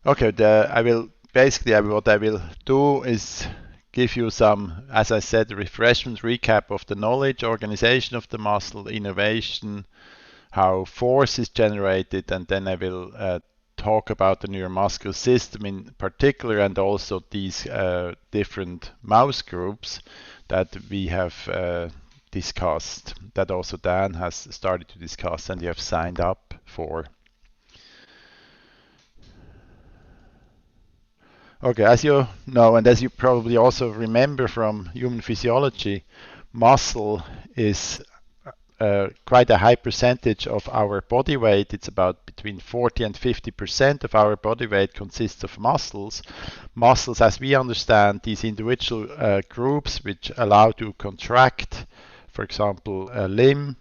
Okay, what I will do is give you some, as I said, refreshment recap of the knowledge, organization of the muscle, innovation, how force is generated, and then I will talk about the neuromuscular system in particular, and also these different mouse groups that we have discussed, that also Dan has started to discuss and you have signed up for. Okay, as you know, and as you probably also remember from human physiology, muscle is quite a high percentage of our body weight. It's about between 40 and 50% of our body weight consists of muscles. Muscles, as we understand, these individual groups which allow to contract, for example, a limb,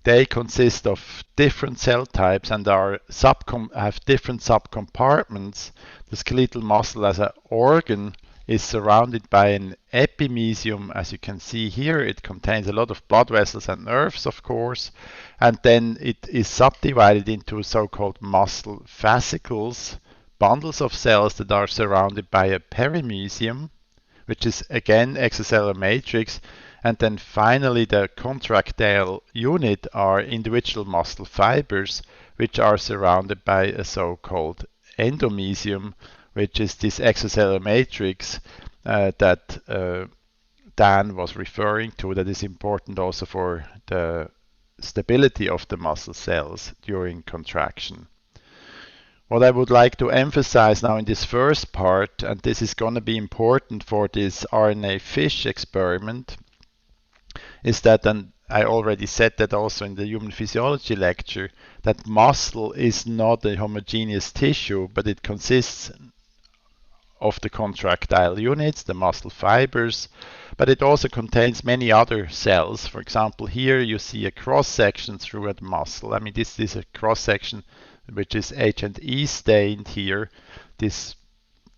they consist of different cell types and have different subcompartments. The skeletal muscle as an organ is surrounded by an epimysium, as you can see here. It contains a lot of blood vessels and nerves, of course, and then it is subdivided into so-called muscle fascicles, bundles of cells that are surrounded by a perimysium, which is again extracellular matrix. And then finally, the contractile unit are individual muscle fibers, which are surrounded by a so-called endomysium, which is this extracellular matrix that Dan was referring to, that is important also for the stability of the muscle cells during contraction. What I would like to emphasize now in this first part, and this is going to be important for this RNA fish experiment, is that, and I already said that also in the human physiology lecture, that muscle is not a homogeneous tissue, but it consists of the contractile units, the muscle fibers, but it also contains many other cells. For example, here you see a cross section through a muscle. I mean, this is a cross section which is H&E stained here. This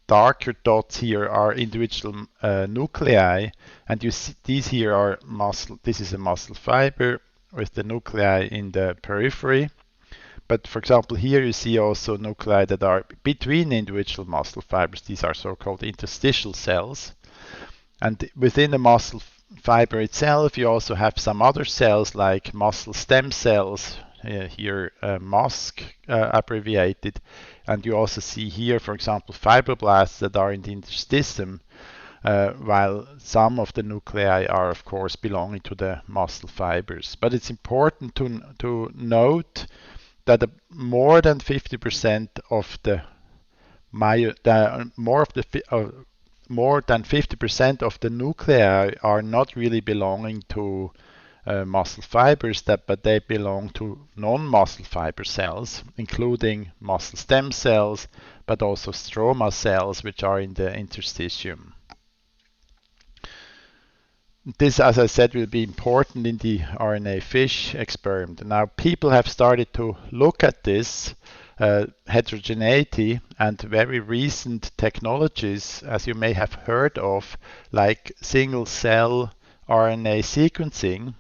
darker dots here are individual nuclei, and you see these here are muscle. This is a muscle fiber with the nuclei in the periphery. But for example, here you see also nuclei that are between individual muscle fibers. These are so-called interstitial cells. And within the muscle fiber itself, you also have some other cells like muscle stem cells, here MUSC abbreviated. And you also see here, for example, fibroblasts that are in the interstitium, while some of the nuclei are, of course, belonging to the muscle fibers. But it's important to note that more than 50% of the more than 50% of the nuclei are not really belonging to muscle fibers, but they belong to non-muscle fiber cells, including muscle stem cells, but also stroma cells, which are in the interstitium. This, as I said, will be important in the RNA fish experiment. Now, people have started to look at this heterogeneity, and very recent technologies, as you may have heard of, like single cell RNA sequencing,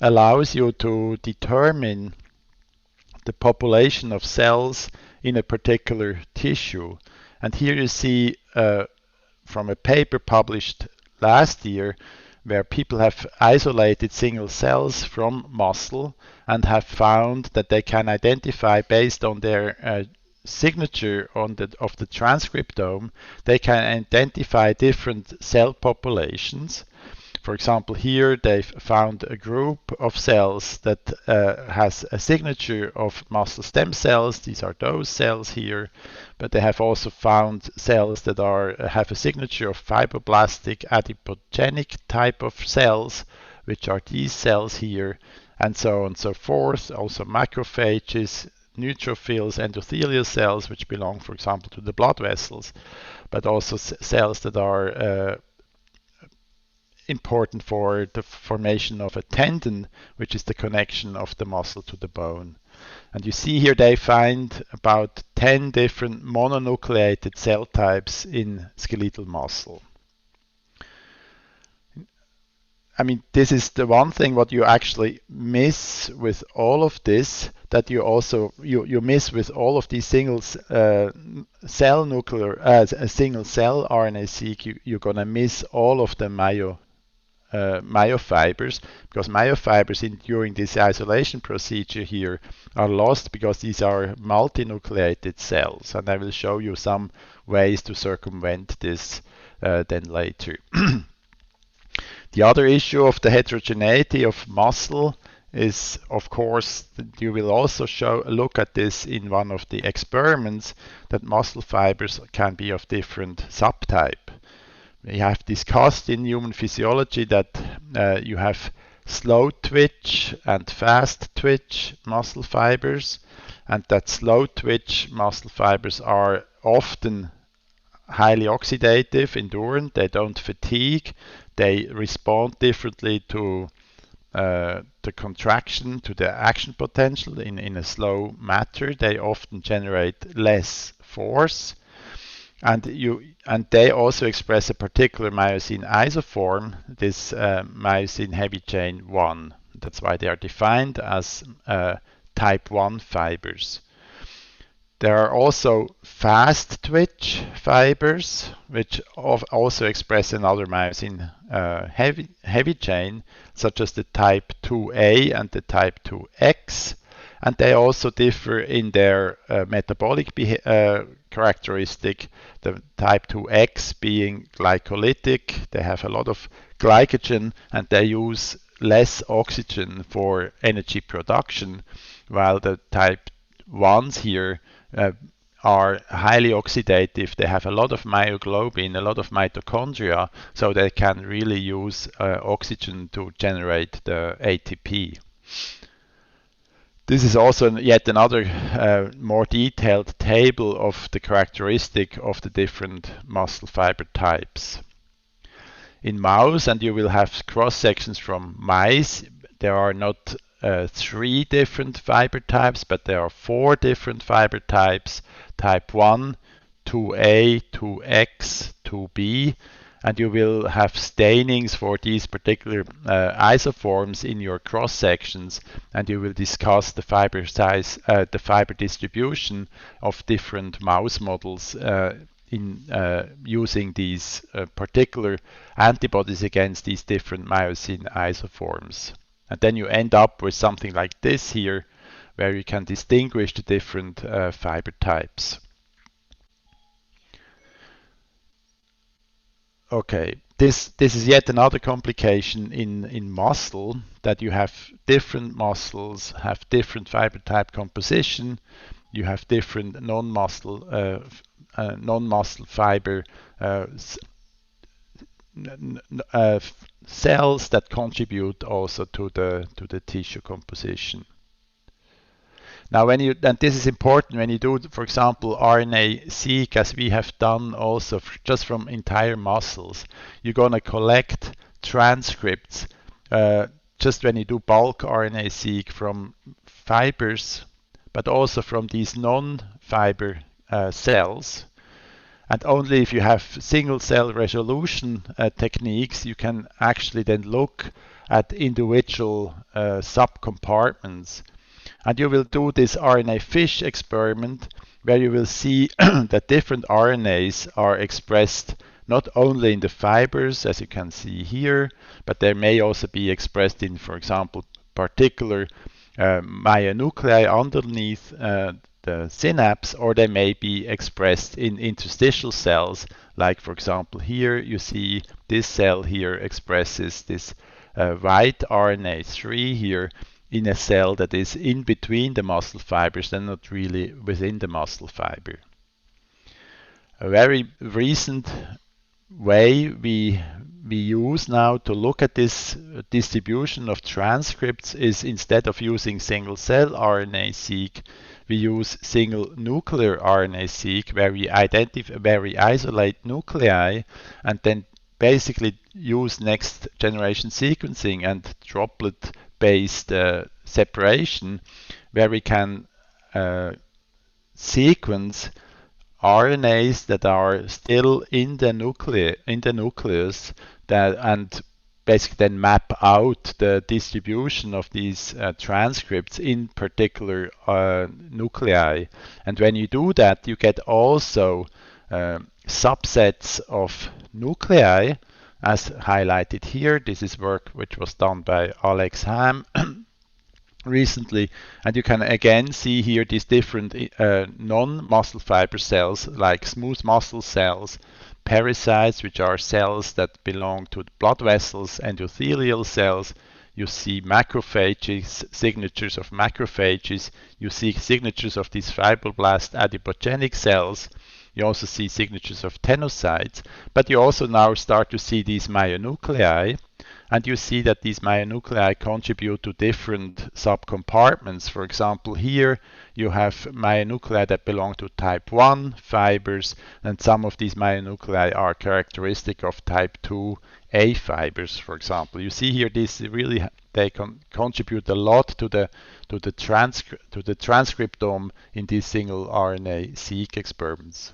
allows you to determine the population of cells in a particular tissue. And here you see from a paper published last year where people have isolated single cells from muscle and have found that they can identify, based on their signature of the transcriptome, they can identify different cell populations. For example, here they've found a group of cells that has a signature of muscle stem cells. These are those cells here. But they have also found cells that have a signature of fibroblastic adipogenic type of cells, which are these cells here, and so on and so forth. Also macrophages, neutrophils, endothelial cells, which belong, for example, to the blood vessels, but also cells that are important for the formation of a tendon, which is the connection of the muscle to the bone. And you see here they find about 10 different mononucleated cell types in skeletal muscle. I mean, this is the one thing what you actually miss with all of this, that you miss with all of these cell nuclear a single cell RNA-seq. You're gonna miss all of the myofibers, because myofibers during this isolation procedure here are lost because these are multinucleated cells, and I will show you some ways to circumvent this then later. The other issue of the heterogeneity of muscle is, of course, that you will also look at this in one of the experiments, that muscle fibers can be of different subtype. We have discussed in human physiology that you have slow twitch and fast twitch muscle fibers, and that slow twitch muscle fibers are often highly oxidative, endurant, they don't fatigue, they respond differently to the contraction, to the action potential in a slow matter. They often generate less force, and they also express a particular myosin isoform, this myosin heavy chain 1. That's why they are defined as type 1 fibers. There are also fast twitch fibers, which also express another myosin heavy chain, such as the type 2A and the type 2X. And they also differ in their metabolic characteristic, the type 2X being glycolytic. They have a lot of glycogen and they use less oxygen for energy production, while the type 1s here are highly oxidative. They have a lot of myoglobin, a lot of mitochondria, so they can really use oxygen to generate the ATP. This is also yet another more detailed table of the characteristic of the different muscle fiber types. In mouse, and you will have cross sections from mice, there are not 3 different fiber types, but there are 4 different fiber types: type 1, 2A, 2X, 2B, and you will have stainings for these particular isoforms in your cross sections, and you will discuss the fiber size, the fiber distribution of different mouse models in using these particular antibodies against these different myosin isoforms. And then you end up with something like this here, where you can distinguish the different fiber types. Okay, this is yet another complication in muscle, that you have different muscles, have different fiber type composition, you have different non-muscle fiber cells that contribute also to the tissue composition. Now, and this is important when you do, for example, RNA-seq, as we have done also just from entire muscles, you're going to collect transcripts just when you do bulk RNA-seq from fibers, but also from these non-fiber cells. And only if you have single cell resolution techniques, you can actually then look at individual subcompartments. And you will do this RNA fish experiment, where you will see that different RNAs are expressed not only in the fibers, as you can see here, but they may also be expressed in, for example, particular myonuclei underneath the synapse, or they may be expressed in interstitial cells, like for example here you see this cell here expresses this white RNA3 here in a cell that is in between the muscle fibers and not really within the muscle fiber. A very recent way we use now to look at this distribution of transcripts is, instead of using single cell RNA-seq, we use single nuclear RNA-seq, where we isolate nuclei and then basically use next generation sequencing and droplet based separation, where we can sequence RNAs that are still in the nucleus, and basically then map out the distribution of these transcripts in particular nuclei. And when you do that, you get also subsets of nuclei, as highlighted here. This is work which was done by Alex Ham recently, and you can again see here these different non-muscle fiber cells like smooth muscle cells, pericytes, which are cells that belong to the blood vessels, endothelial cells. You see macrophages, signatures of macrophages. You see signatures of these fibroblast adipogenic cells. You also see signatures of tenocytes, but you also now start to see these myonuclei, and you see that these myonuclei contribute to different subcompartments. For example, here you have myonuclei that belong to type 1 fibers, and some of these myonuclei are characteristic of type 2A fibers, for example. You see here this really they contribute a lot to the transcriptome in these single RNA-seq experiments.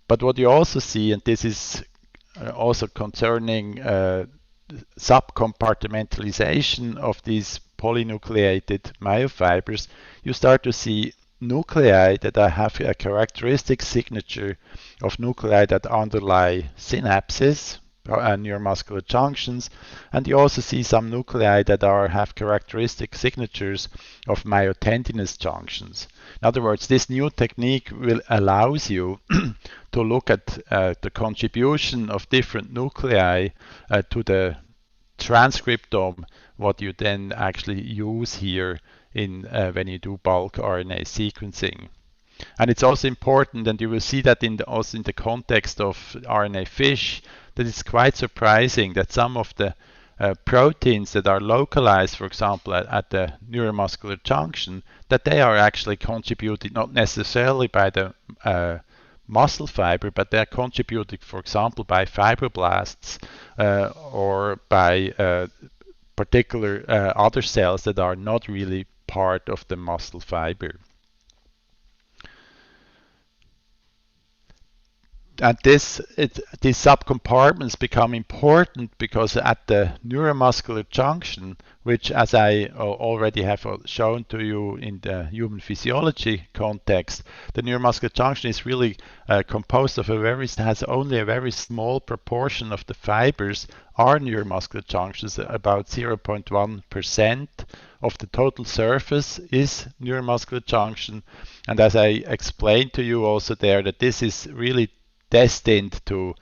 But what you also see, and this is also concerning subcompartmentalization of these polynucleated myofibers, you start to see nuclei that have a characteristic signature of nuclei that underlie synapses and neuromuscular junctions, and you also see some nuclei that have characteristic signatures of myotendinous junctions. In other words, this new technique allows you to look at the contribution of different nuclei to the transcriptome, what you then actually use here in when you do bulk RNA sequencing. And it's also important, and you will see that also in the context of RNA fish, that it's quite surprising that some of the proteins that are localized, for example, at the neuromuscular junction, that they are actually contributed not necessarily by the muscle fiber, but they are contributed, for example, by fibroblasts or by particular other cells that are not really part of the muscle fiber. And these subcompartments become important because at the neuromuscular junction, which, as I already have shown to you in the human physiology context, the neuromuscular junction is really composed of has only a very small proportion of the fibers are neuromuscular junctions. About 0.1% of the total surface is neuromuscular junction. And as I explained to you also there, that this is really destined to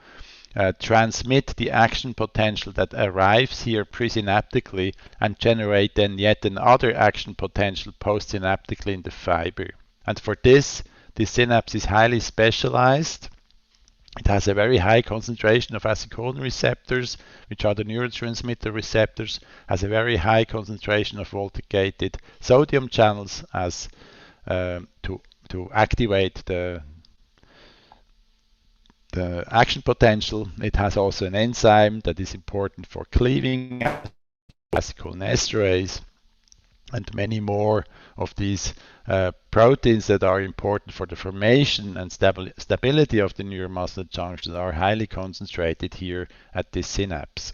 transmit the action potential that arrives here presynaptically and generate then yet another action potential postsynaptically in the fiber. And for this synapse is highly specialized. It has a very high concentration of acetylcholine receptors, which are the neurotransmitter receptors, has a very high concentration of voltage-gated sodium channels as to activate the action potential. It has also an enzyme that is important for cleaving acetylcholinesterase, and many more of these proteins that are important for the formation and stability of the neuromuscular junctions are highly concentrated here at this synapse.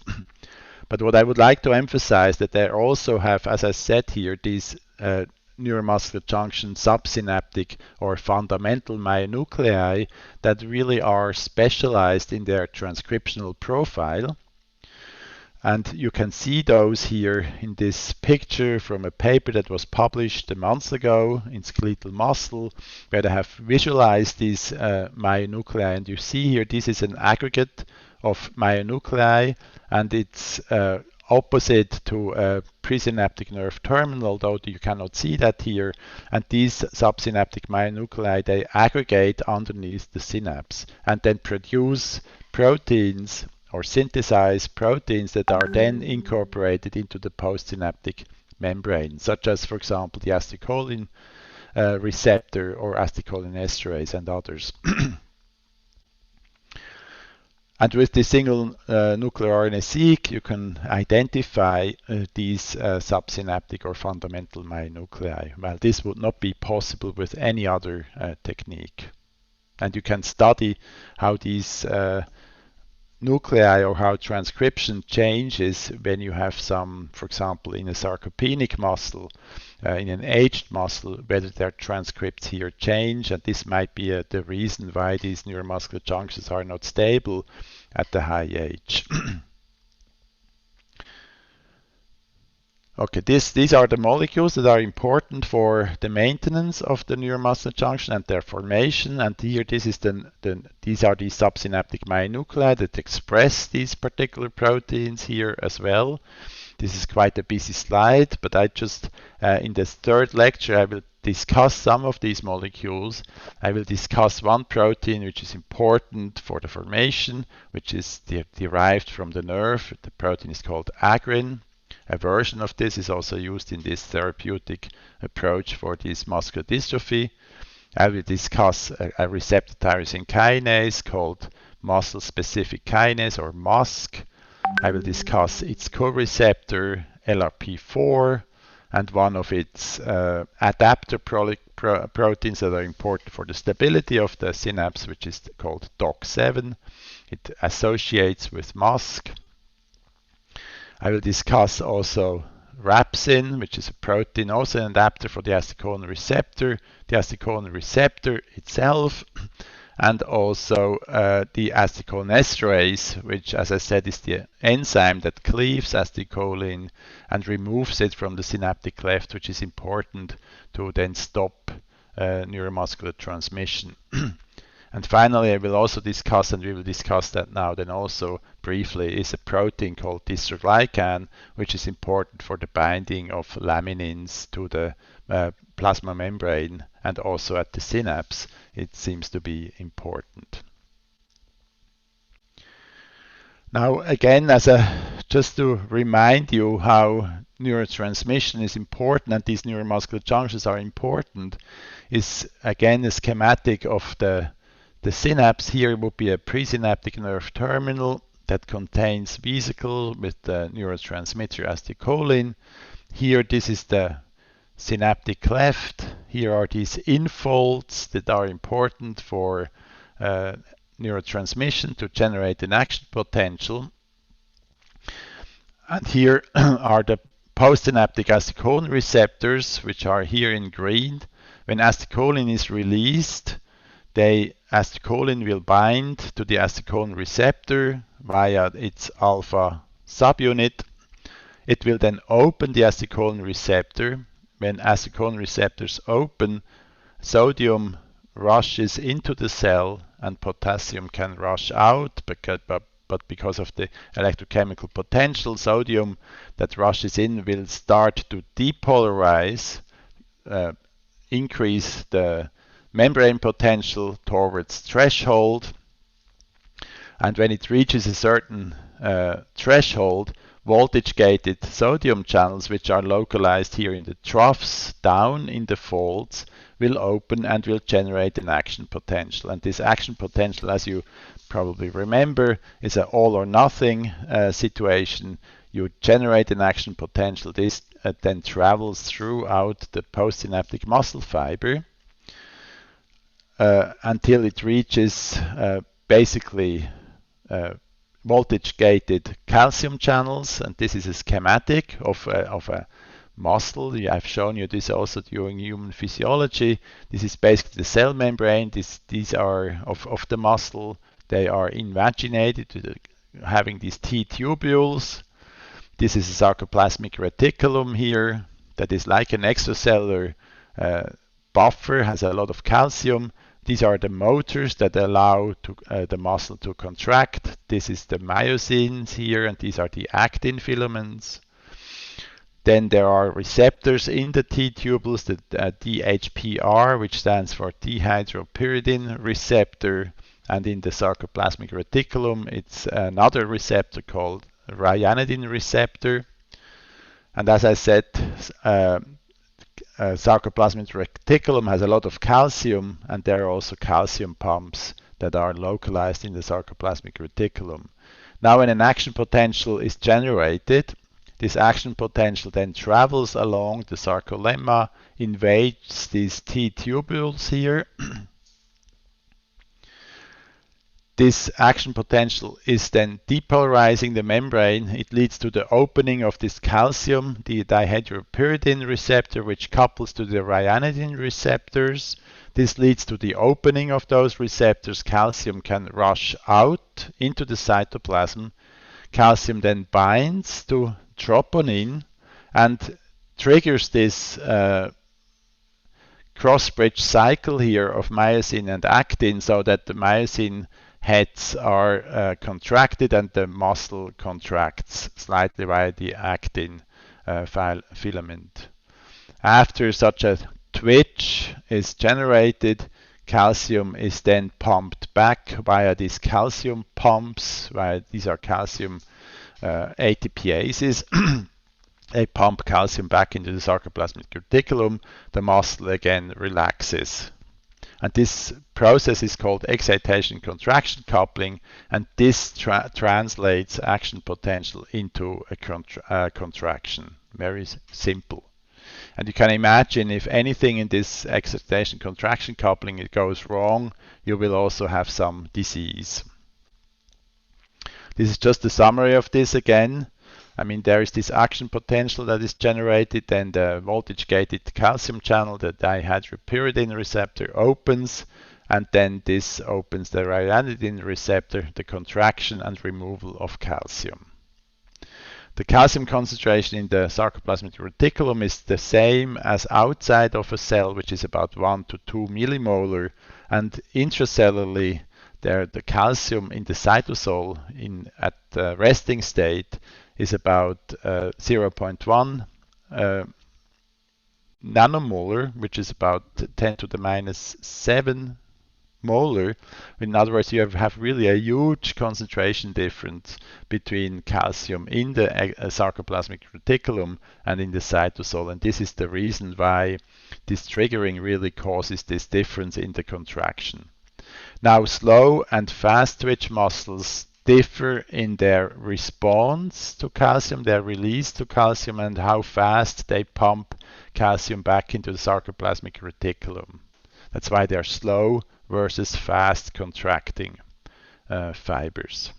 But what I would like to emphasize that they also have, as I said here, these neuromuscular junction subsynaptic or fundamental myonuclei that really are specialized in their transcriptional profile. And you can see those here in this picture from a paper that was published a month ago in skeletal muscle, where they have visualized these myonuclei. And you see here, this is an aggregate of myonuclei, and it's opposite to a presynaptic nerve terminal, although you cannot see that here. And these subsynaptic myonuclei, they aggregate underneath the synapse and then produce proteins or synthesize proteins that are then incorporated into the postsynaptic membrane, such as, for example, the acetylcholine receptor or acetylcholinesterase and others. And with the single nuclear RNA-seq, you can identify these subsynaptic or fundamental myonuclei. Well, this would not be possible with any other technique. And you can study how these nuclei or how transcription changes when you have some, for example, in a sarcopenic muscle, in an aged muscle, whether their transcripts here change, and this might be the reason why these neuromuscular junctions are not stable at the high age. Okay, these are the molecules that are important for the maintenance of the neuromuscular junction and their formation. And here, these are the subsynaptic myonuclei that express these particular proteins here as well. This is quite a busy slide, but I just, in this third lecture, I will discuss some of these molecules. I will discuss one protein which is important for the formation, which is derived from the nerve. The protein is called agrin. A version of this is also used in this therapeutic approach for this muscular dystrophy. I will discuss a receptor tyrosine kinase called muscle-specific kinase or MuSK. I will discuss its co-receptor LRP4 and one of its adapter proteins that are important for the stability of the synapse, which is called DOC7. It associates with MuSK. I will discuss also rhabsin, which is a protein, also an adapter for the acetylcholine receptor, the acetylcholine receptor itself, and also the acetylcholinesterase, which, as I said, is the enzyme that cleaves acetylcholine and removes it from the synaptic cleft, which is important to then stop neuromuscular transmission. And finally, I will also discuss, and we will discuss that now then also briefly, is a protein called dystroglycan, which is important for the binding of laminins to the plasma membrane and also at the synapse. It seems to be important. Now, again, just to remind you how neurotransmission is important and these neuromuscular junctions are important, is again a schematic of the synapse. Here would be a presynaptic nerve terminal that contains vesicle with the neurotransmitter acetylcholine. Here, this is the synaptic cleft. Here are these infolds that are important for neurotransmission to generate an action potential. And here are the postsynaptic acetylcholine receptors, which are here in green. When acetylcholine is released, acetylcholine will bind to the acetylcholine receptor via its alpha subunit. It will then open the acetylcholine receptor. When acetylcholine receptors open, sodium rushes into the cell and potassium can rush out, but because of the electrochemical potential, sodium that rushes in will start to depolarize, increase the membrane potential towards threshold, and when it reaches a certain threshold, voltage-gated sodium channels, which are localized here in the troughs down in the folds, will open and will generate an action potential. And this action potential, as you probably remember, is an all or nothing situation. You generate an action potential. This then travels throughout the postsynaptic muscle fiber until it reaches basically voltage-gated calcium channels, and this is a schematic of a muscle. I've shown you this also during human physiology. This is basically the cell membrane. These are of the muscle. They are invaginated, having these T-tubules. This is a sarcoplasmic reticulum here that is like an extracellular buffer, has a lot of calcium. These are the motors that allow the muscle to contract. This is the myosins here, and these are the actin filaments. Then there are receptors in the T-tubules, the DHPR, which stands for dihydropyridine receptor, and in the sarcoplasmic reticulum, it's another receptor called ryanodine receptor. And as I said, sarcoplasmic reticulum has a lot of calcium, and there are also calcium pumps that are localized in the sarcoplasmic reticulum. Now, when an action potential is generated, this action potential then travels along the sarcolemma, invades these T-tubules here, This action potential is then depolarizing the membrane. It leads to the opening of this calcium, the dihydropyridine receptor, which couples to the ryanodine receptors. This leads to the opening of those receptors. Calcium can rush out into the cytoplasm. Calcium then binds to troponin and triggers this cross-bridge cycle here of myosin and actin, so that the myosin heads are contracted and the muscle contracts slightly via the actin filament. After such a twitch is generated, calcium is then pumped back via these calcium pumps. These are calcium ATPases. They pump calcium back into the sarcoplasmic reticulum. The muscle again relaxes. And this process is called excitation-contraction coupling, and this translates action potential into a contraction. Very simple. And you can imagine if anything in this excitation-contraction coupling it goes wrong, you will also have some disease. This is just a summary of this again. I mean, there is this action potential that is generated, then the voltage-gated calcium channel, the dihydropyridine receptor opens, and then this opens the ryanodine receptor, the contraction and removal of calcium. The calcium concentration in the sarcoplasmic reticulum is the same as outside of a cell, which is about 1 to 2 millimolar, and intracellularly, the calcium in the cytosol at the resting state is about 0.1 nanomolar, which is about 10 to the minus 7 molar. In other words, you have really a huge concentration difference between calcium in the sarcoplasmic reticulum and in the cytosol, and this is the reason why this triggering really causes this difference in the contraction. Now, slow and fast twitch muscles differ in their response to calcium, their release to calcium, and how fast they pump calcium back into the sarcoplasmic reticulum. That's why they're slow versus fast contracting fibers.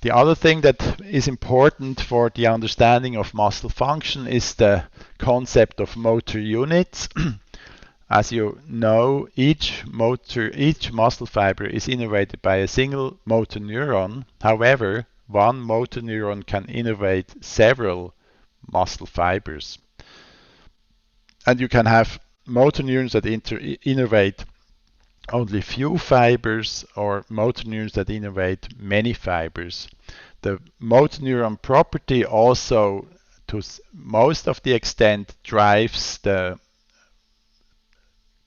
The other thing that is important for the understanding of muscle function is the concept of motor units. As you know, each muscle fiber is innervated by a single motor neuron. However, one motor neuron can innervate several muscle fibers. And you can have motor neurons that innervate only few fibers, or motor neurons that innervate many fibers. The motor neuron property also, to most of the extent, drives the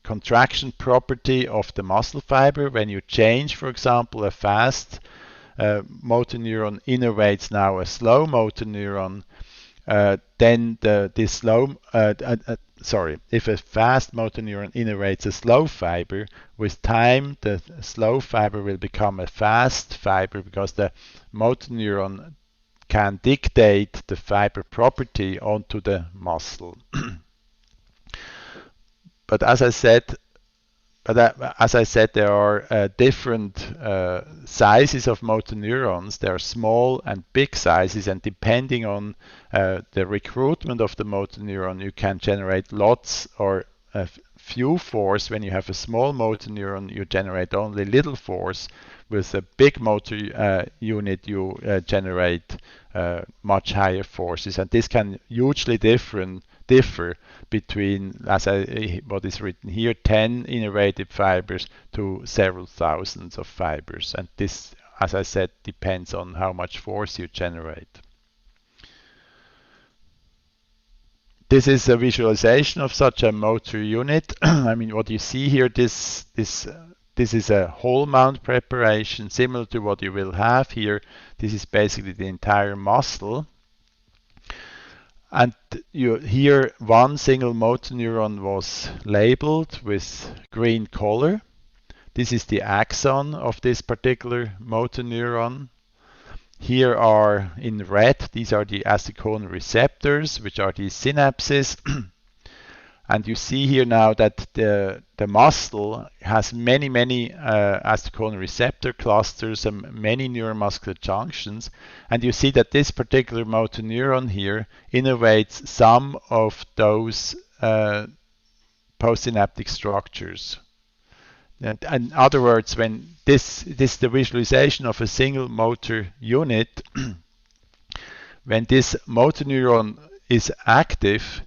contraction property of the muscle fiber. When you change, for example, a fast motor neuron innervates now a slow motor neuron, then if a fast motor neuron innervates a slow fiber, with time the slow fiber will become a fast fiber because the motor neuron can dictate the fiber property onto the muscle. But as I said, there are different sizes of motor neurons. There are small and big sizes, and depending on the recruitment of the motor neuron, you can generate lots or few force. When you have a small motor neuron, you generate only little force. With a big motor unit, you generate much higher forces, and this can hugely differ between, what is written here, 10 innervated fibers to several thousands of fibers. And this, as I said, depends on how much force you generate. This is a visualization of such a motor unit. I mean, what you see here, this is a whole mount preparation, similar to what you will have here. This is basically the entire muscle. And here one single motor neuron was labeled with green color. This is the axon of this particular motor neuron. Here are in red, these are the acetylcholine receptors, which are these synapses. And you see here now that the muscle has many, acetylcholine receptor clusters and many neuromuscular junctions. And you see that this particular motor neuron here innervates some of those postsynaptic structures. And in other words, when this is the visualization of a single motor unit, when this motor neuron is active,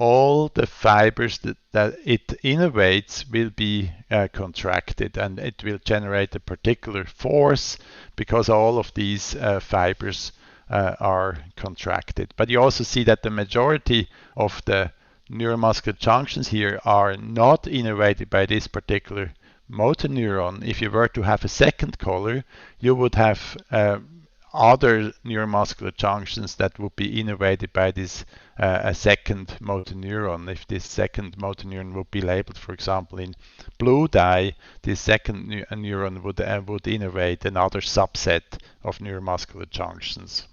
all the fibers that it innervates will be contracted, and it will generate a particular force because all of these fibers are contracted. But you also see that the majority of the neuromuscular junctions here are not innervated by this particular motor neuron. If you were to have a second color, you would have other neuromuscular junctions that would be innervated by this a second motor neuron. If this second motor neuron would be labeled, for example, in blue dye, this second neuron would innervate another subset of neuromuscular junctions.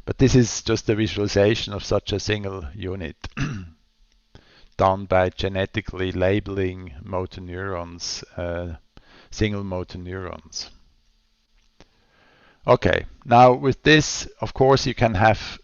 But this is just a visualization of such a single unit done by genetically labeling motor neurons, single motor neurons. Okay, now with this, of course, you can have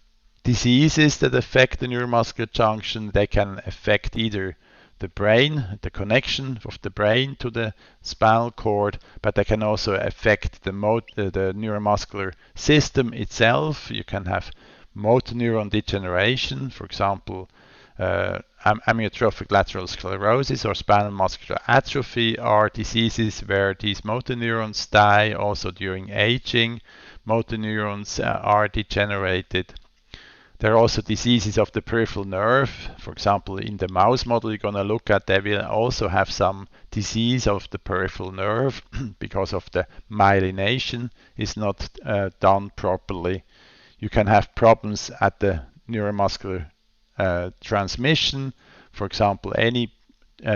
diseases that affect the neuromuscular junction. They can affect either the brain, the connection of the brain to the spinal cord, but they can also affect the neuromuscular system itself. You can have motor neuron degeneration, for example, amyotrophic lateral sclerosis or spinal muscular atrophy are diseases where these motor neurons die. Also during aging, motor neurons are degenerated. There are also diseases of the peripheral nerve. For example, in the mouse model you're going to look at, they will also have some disease of the peripheral nerve because of the myelination is not done properly. You can have problems at the neuromuscular transmission. For example, any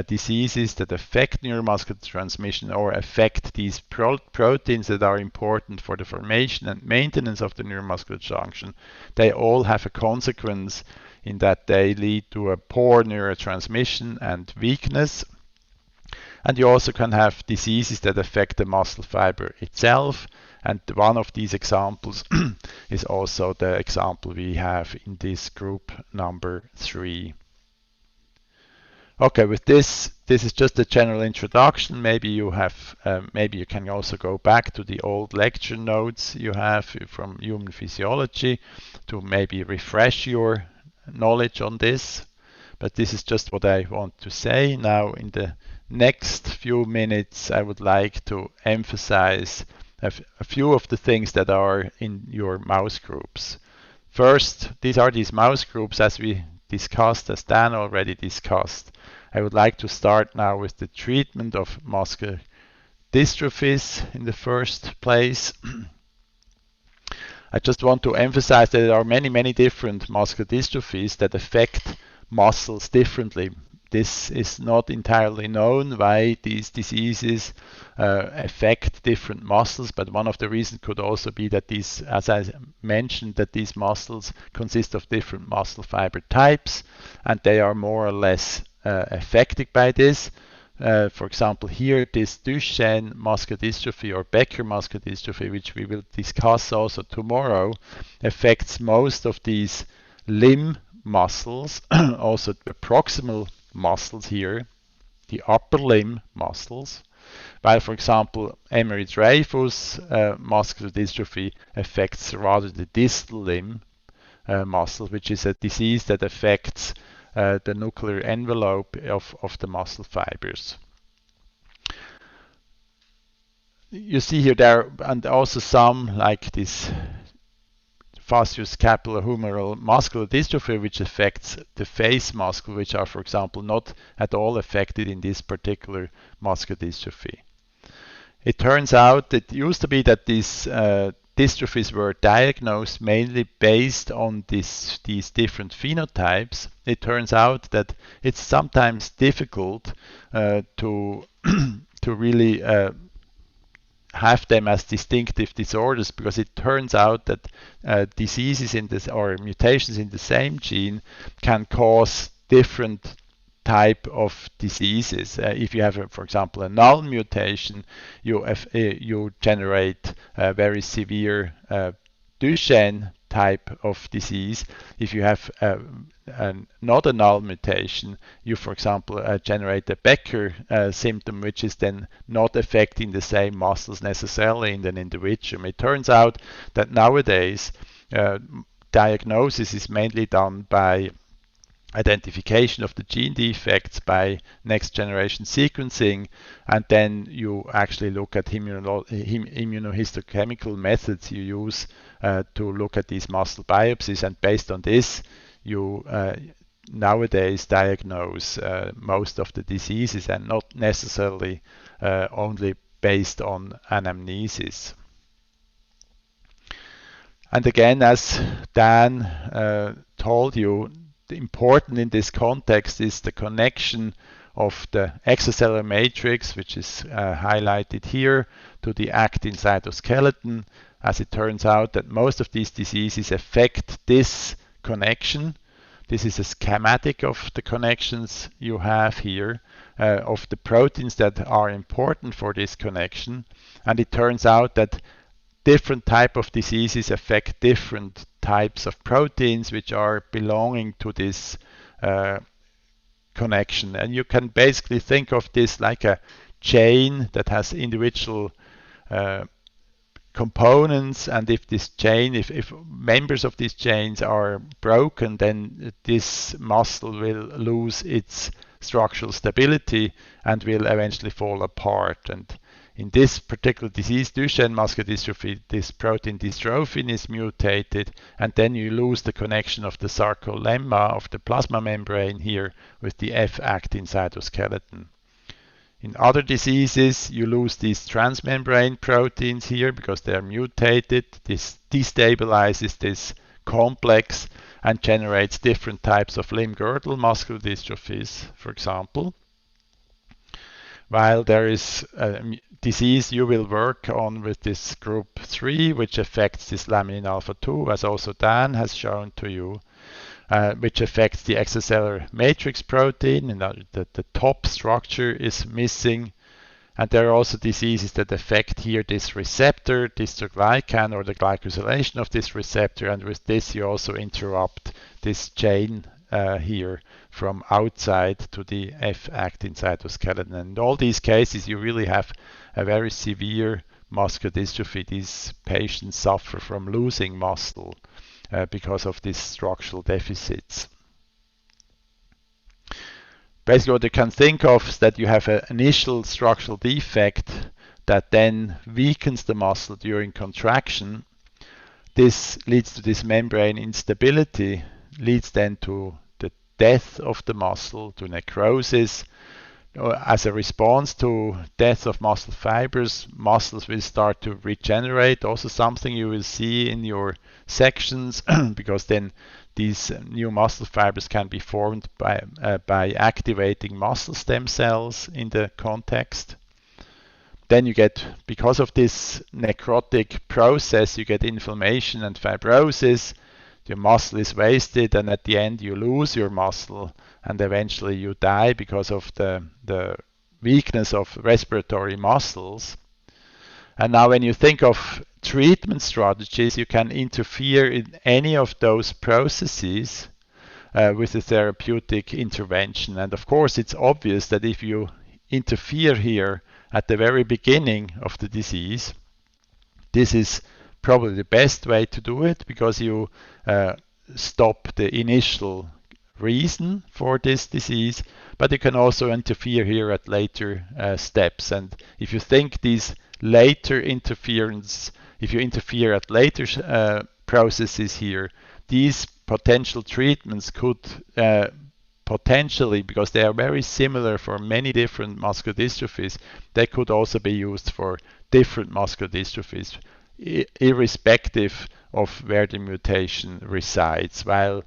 diseases that affect neuromuscular transmission or affect these proteins that are important for the formation and maintenance of the neuromuscular junction, they all have a consequence in that they lead to a poor neurotransmission and weakness. And you also can have diseases that affect the muscle fiber itself. And one of these examples is also the example we have in this group number 3. Okay, with this is just a general introduction. Maybe you can also go back to the old lecture notes you have from human physiology to maybe refresh your knowledge on this. But this is just what I want to say. Now, in the next few minutes, I would like to emphasize a few of the things that are in your mouse groups. First, these are these mouse groups as we discussed, as Dan already discussed. I would like to start now with the treatment of muscular dystrophies in the first place. I just want to emphasize that there are many different muscular dystrophies that affect muscles differently. This is not entirely known why these diseases affect different muscles, but one of the reasons could also be that these, as I mentioned, that these muscles consist of different muscle fiber types and they are more or less affected by this. For example, here this Duchenne muscular dystrophy or Becker muscular dystrophy, which we will discuss also tomorrow, affects most of these limb muscles, also the proximal muscles here, the upper limb muscles, while for example Emery-Dreifuss muscular dystrophy affects rather the distal limb muscle, which is a disease that affects the nuclear envelope of the muscle fibers. You see here there, and also some like this facioscapulohumeral muscular dystrophy, which affects the face muscle, which are, for example, not at all affected in this particular muscular dystrophy. It turns out that it used to be that these dystrophies were diagnosed mainly based on these different phenotypes. It turns out that it's sometimes difficult to really have them as distinctive disorders, because it turns out that diseases in this or mutations in the same gene can cause different type of diseases. If you have, for example, a null mutation, you generate a very severe Duchenne type of disease. If you have not a null mutation, you, for example, generate a Becker symptom, which is then not affecting the same muscles necessarily in an individual. It turns out that nowadays diagnosis is mainly done by identification of the gene defects by next generation sequencing, and then you actually look at immunohistochemical methods you use to look at these muscle biopsies, and based on this you nowadays diagnose most of the diseases, and not necessarily only based on anamnesis. And again, as Dan told you, important in this context is the connection of the extracellular matrix, which is highlighted here, to the actin cytoskeleton, as it turns out that most of these diseases affect this connection. This is a schematic of the connections you have here, of the proteins that are important for this connection, and it turns out that different type of diseases affect different types of proteins which are belonging to this connection. And you can basically think of this like a chain that has individual components, and if this chain, if members of these chains are broken, then this muscle will lose its structural stability and will eventually fall apart. And in this particular disease, Duchenne muscular dystrophy, this protein dystrophin is mutated, and then you lose the connection of the sarcolemma of the plasma membrane here with the F-actin cytoskeleton. In other diseases, you lose these transmembrane proteins here because they are mutated. This destabilizes this complex and generates different types of limb-girdle muscular dystrophies, for example. While there is a disease you will work on with this group 3, which affects this laminin alpha 2, as also Dan has shown to you, which affects the extracellular matrix protein, and the top structure is missing. And there are also diseases that affect here this receptor, dystroglycan, or the glycosylation of this receptor, and with this you also interrupt this chain here from outside to the F-actin cytoskeleton. And in all these cases you really have a very severe muscular dystrophy. These patients suffer from losing muscle because of these structural deficits. Basically what you can think of is that you have an initial structural defect that then weakens the muscle during contraction. This leads to this membrane instability, leads then to the death of the muscle, to necrosis. As a response to death of muscle fibers, muscles will start to regenerate, also something you will see in your sections because then these new muscle fibers can be formed by activating muscle stem cells in the context. Then you get, because of this necrotic process, you get inflammation and fibrosis. Your muscle is wasted, and at the end you lose your muscle, and eventually you die because of the weakness of respiratory muscles. And now when you think of treatment strategies, you can interfere in any of those processes with a therapeutic intervention. And of course it's obvious that if you interfere here at the very beginning of the disease, this is probably the best way to do it, because you stop the initial reason for this disease, but you can also interfere here at later steps. And if you think these later interference, if you interfere at later processes here, these potential treatments could potentially, because they are very similar for many different muscular dystrophies, they could also be used for different muscular dystrophies, irrespective of where the mutation resides. While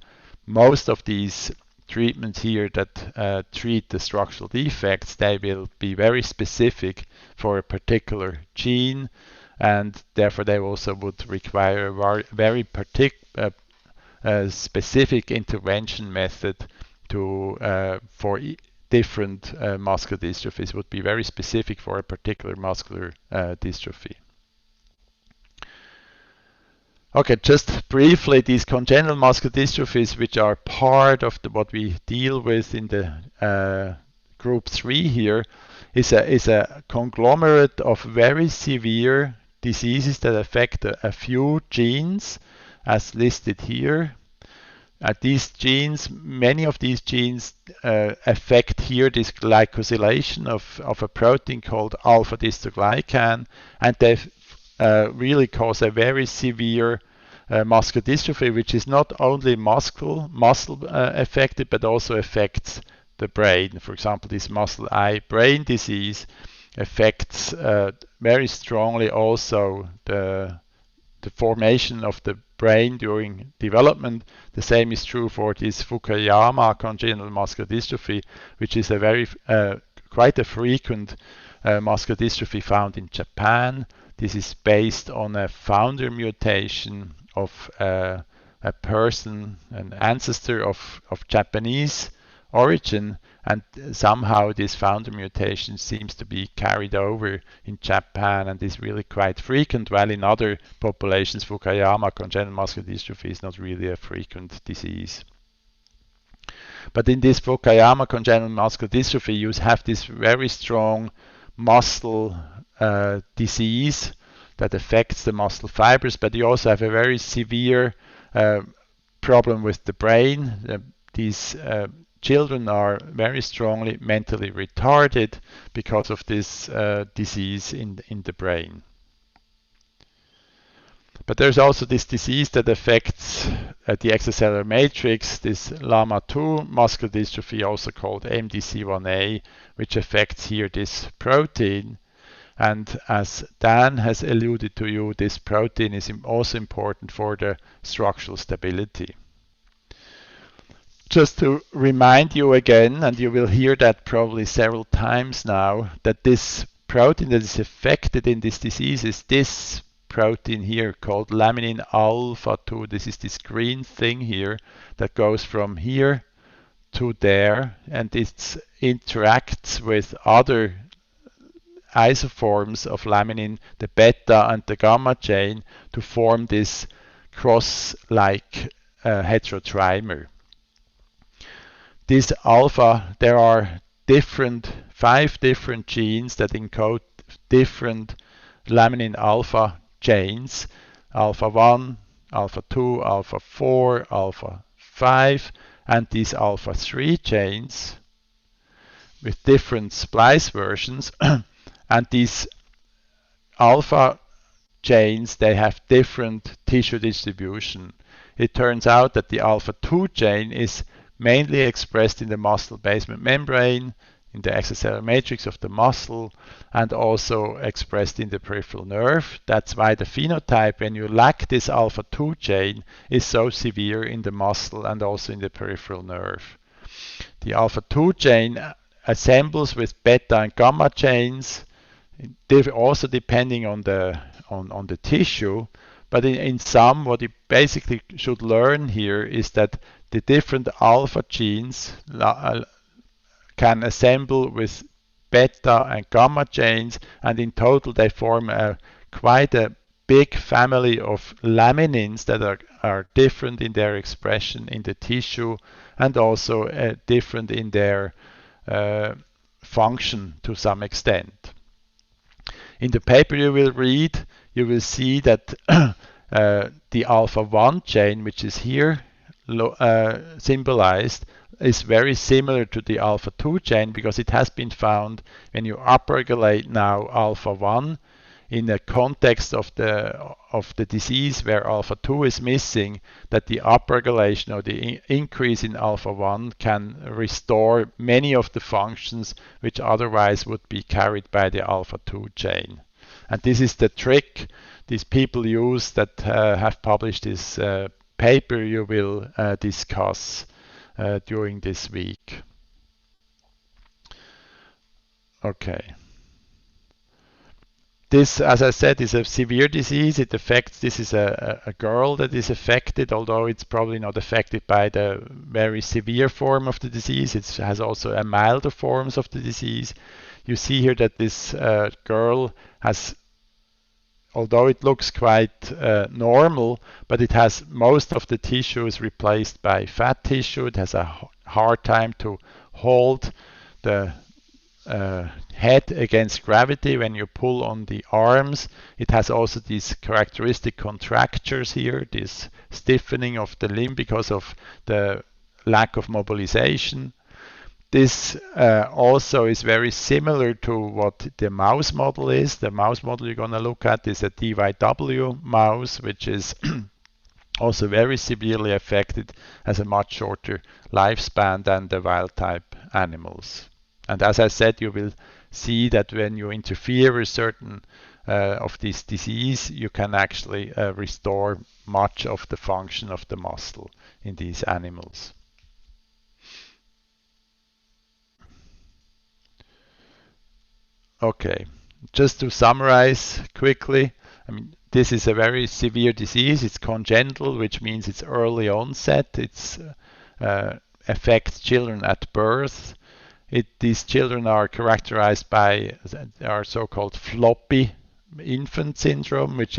most of these treatments here that treat the structural defects, they will be very specific for a particular gene, and therefore they also would require a very specific intervention method for different muscular dystrophies, would be very specific for a particular muscular dystrophy. Okay, just briefly, these congenital muscular dystrophies, which are part of what we deal with in the group 3 here, is a conglomerate of very severe diseases that affect a few genes, as listed here. These genes, many of these genes affect here this glycosylation of a protein called alpha-dystroglycan, and they really cause a very severe muscular dystrophy, which is not only muscle affected, but also affects the brain. For example, this muscle eye brain disease affects very strongly also the formation of the brain during development. The same is true for this Fukuyama congenital muscular dystrophy, which is a very quite a frequent muscular dystrophy found in Japan. This is based on a founder mutation of a person, an ancestor of Japanese origin, and somehow this founder mutation seems to be carried over in Japan and is really quite frequent, while in other populations Fukuyama congenital muscular dystrophy is not really a frequent disease. But in this Fukuyama congenital muscular dystrophy, you have this very strong muscle disease that affects the muscle fibers, but you also have a very severe problem with the brain. These children are very strongly mentally retarded because of this disease in the brain. But there's also this disease that affects the extracellular matrix, this LAMA2 muscular dystrophy, also called MDC1A, which affects here this protein. And as Dan has alluded to you, this protein is also important for the structural stability. Just to remind you again, and you will hear that probably several times now, that this protein that is affected in this disease is this protein here called laminin alpha 2. This is this green thing here that goes from here to there, and it interacts with other isoforms of laminin, the beta and the gamma chain, to form this cross-like heterotrimer. This alpha, there are 5 different genes that encode different laminin alpha chains, alpha 1, alpha 2, alpha 4, alpha 5, and these alpha 3 chains with different splice versions. And these alpha chains, they have different tissue distribution. It turns out that the alpha 2 chain is mainly expressed in the muscle basement membrane, in the extracellular matrix of the muscle, and also expressed in the peripheral nerve. That's why the phenotype, when you lack this alpha 2 chain, is so severe in the muscle and also in the peripheral nerve. The alpha 2 chain assembles with beta and gamma chains, also depending on the tissue. But in sum, what you basically should learn here is that the different alpha genes can assemble with beta and gamma chains, and in total they form quite a big family of laminins that are different in their expression in the tissue, and also different in their function to some extent. In the paper you will read, you will see that the alpha 1 chain, which is here symbolized, is very similar to the alpha 2 chain, because it has been found when you upregulate now alpha 1 in the context of the disease where alpha 2 is missing, that the upregulation or the increase in alpha 1 can restore many of the functions which otherwise would be carried by the alpha 2 chain. And this is the trick these people use that have published this paper you will discuss during this week. Okay. This, as I said, is a severe disease. It affects, this is a girl that is affected, although it's probably not affected by the very severe form of the disease. It has also a milder forms of the disease. You see here that this girl has, although it looks quite normal, but it has most of the tissue is replaced by fat tissue. It has a hard time to hold the head against gravity when you pull on the arms. It has also these characteristic contractures here, this stiffening of the limb because of the lack of mobilization. This also is very similar to what the mouse model is. The mouse model you're going to look at is a DYW mouse, which is also very severely affected, has a much shorter lifespan than the wild type animals. And as I said, you will see that when you interfere with certain of this disease, you can actually restore much of the function of the muscle in these animals. Okay, just to summarize quickly, I mean, this is a very severe disease. It's congenital, which means it's early onset. It affects children at birth. These children are characterized by our so-called floppy infant syndrome, which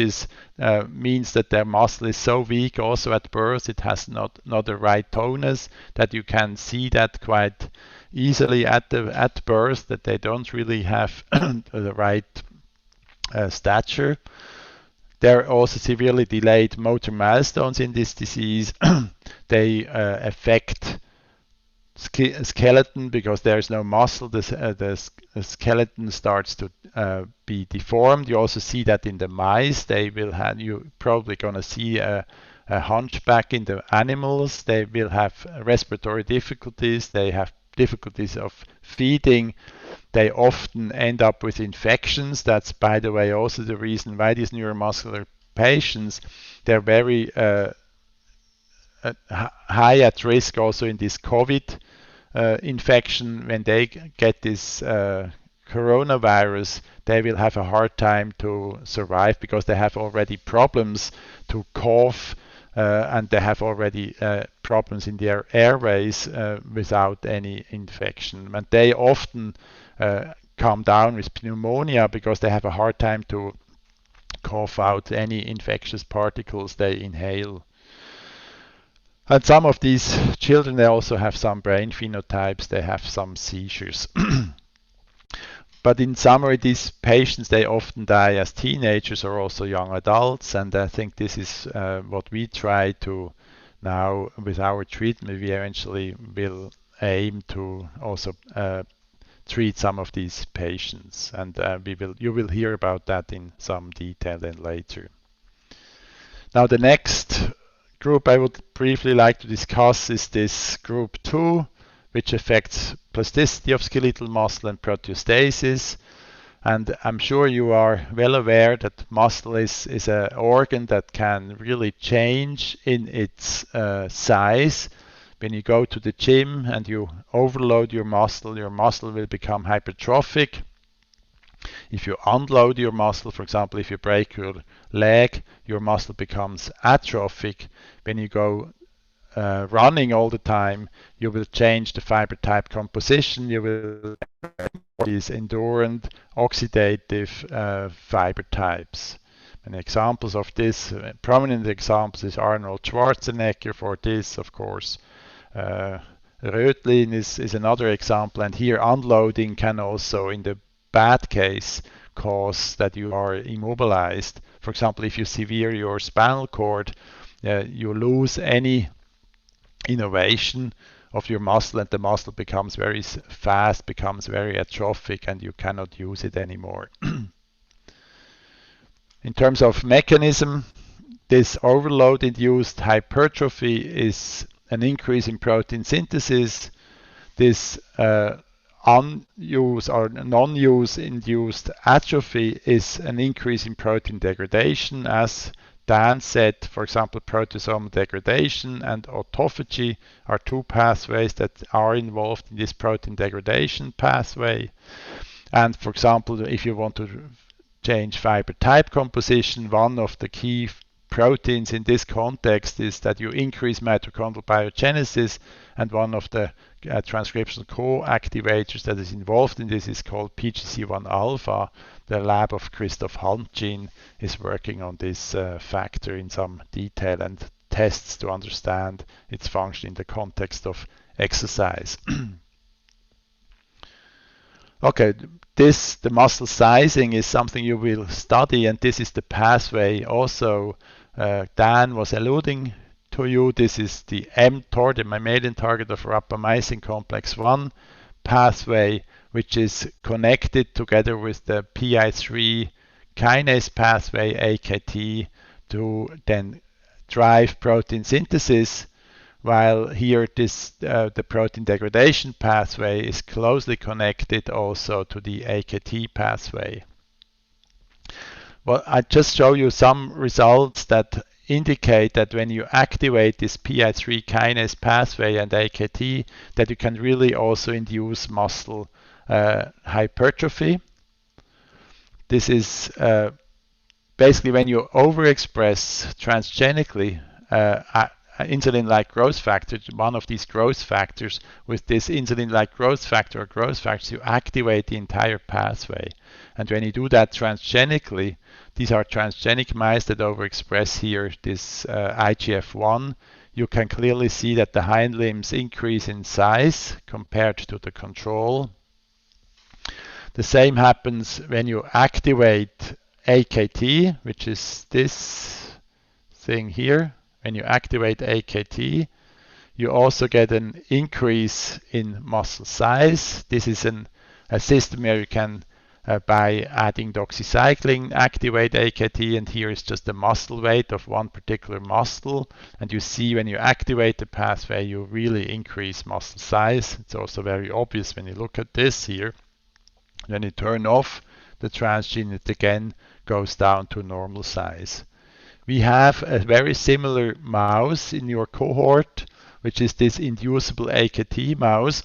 means that their muscle is so weak also at birth, it has not the right tonus, that you can see that quite easily at birth, that they don't really have the right stature. There are also severely delayed motor milestones in this disease. They affect skeleton because there's no muscle. The skeleton starts to be deformed. You also see that in the mice. You're probably going to see a hunchback in the animals. They will have respiratory difficulties. They have difficulties of feeding. They often end up with infections. That's, by the way, also the reason why these neuromuscular patients, they're very high at risk also in this COVID infection. When they get this coronavirus, they will have a hard time to survive because they have already problems to cough and they have already problems in their airways without any infection. And they often come down with pneumonia because they have a hard time to cough out any infectious particles they inhale. And some of these children, they also have some brain phenotypes, they have some seizures. But in summary, these patients, they often die as teenagers or also young adults, and I think this is what we try to now with our treatment. We eventually will aim to also treat some of these patients, and you will hear about that in some detail then later. Now the next group I would briefly like to discuss is this group 2, which affects plasticity of skeletal muscle and proteostasis. And I'm sure you are well aware that muscle is an organ that can really change in its size. When you go to the gym and you overload your muscle will become hypertrophic. If you unload your muscle, for example, if you break your leg, your muscle becomes atrophic. When you go running all the time, you will change the fiber type composition. You will these endurant oxidative fiber types. And examples of this, prominent examples is Arnold Schwarzenegger for this, of course. Rötlin is another example, and here unloading can also, in the bad case, cause that you are immobilized. For example, if you sever your spinal cord, you lose any innervation of your muscle, and the muscle becomes very fast, becomes very atrophic, and you cannot use it anymore. In terms of mechanism, this overload-induced hypertrophy is an increase in protein synthesis. This unuse or non-use induced atrophy is an increase in protein degradation. As Dan said, for example, proteasomal degradation and autophagy are two pathways that are involved in this protein degradation pathway. And for example, if you want to change fiber type composition. One of the key proteins in this context is that you increase mitochondrial biogenesis, and one of the transcriptional co-activators that is involved in this is called PGC1 alpha. The lab of Christoph Hantin is working on this factor in some detail and tests to understand its function in the context of exercise. Okay, the muscle sizing is something you will study, and this is the pathway also Dan was alluding to you. This is the mTOR, the mammalian target of rapamycin complex 1 pathway, which is connected together with the PI3 kinase pathway, AKT, to then drive protein synthesis, while here the protein degradation pathway is closely connected also to the AKT pathway. Well, I just show you some results that indicate that when you activate this PI3 kinase pathway and AKT, that you can really also induce muscle hypertrophy. This is basically when you overexpress transgenically insulin-like growth factor, one of these growth factors. With this insulin-like growth factor or growth factors, you activate the entire pathway. And when you do that transgenically, these are transgenic mice that overexpress here this IGF-1. You can clearly see that the hind limbs increase in size compared to the control. The same happens when you activate AKT, which is this thing here. When you activate AKT, you also get an increase in muscle size. This is a system where you can, by adding doxycycline, activate AKT, and here is just the muscle weight of one particular muscle. And you see when you activate the pathway, you really increase muscle size. It's also very obvious when you look at this here. When you turn off the transgene, it again goes down to normal size. We have a very similar mouse in your cohort, which is this inducible AKT mouse.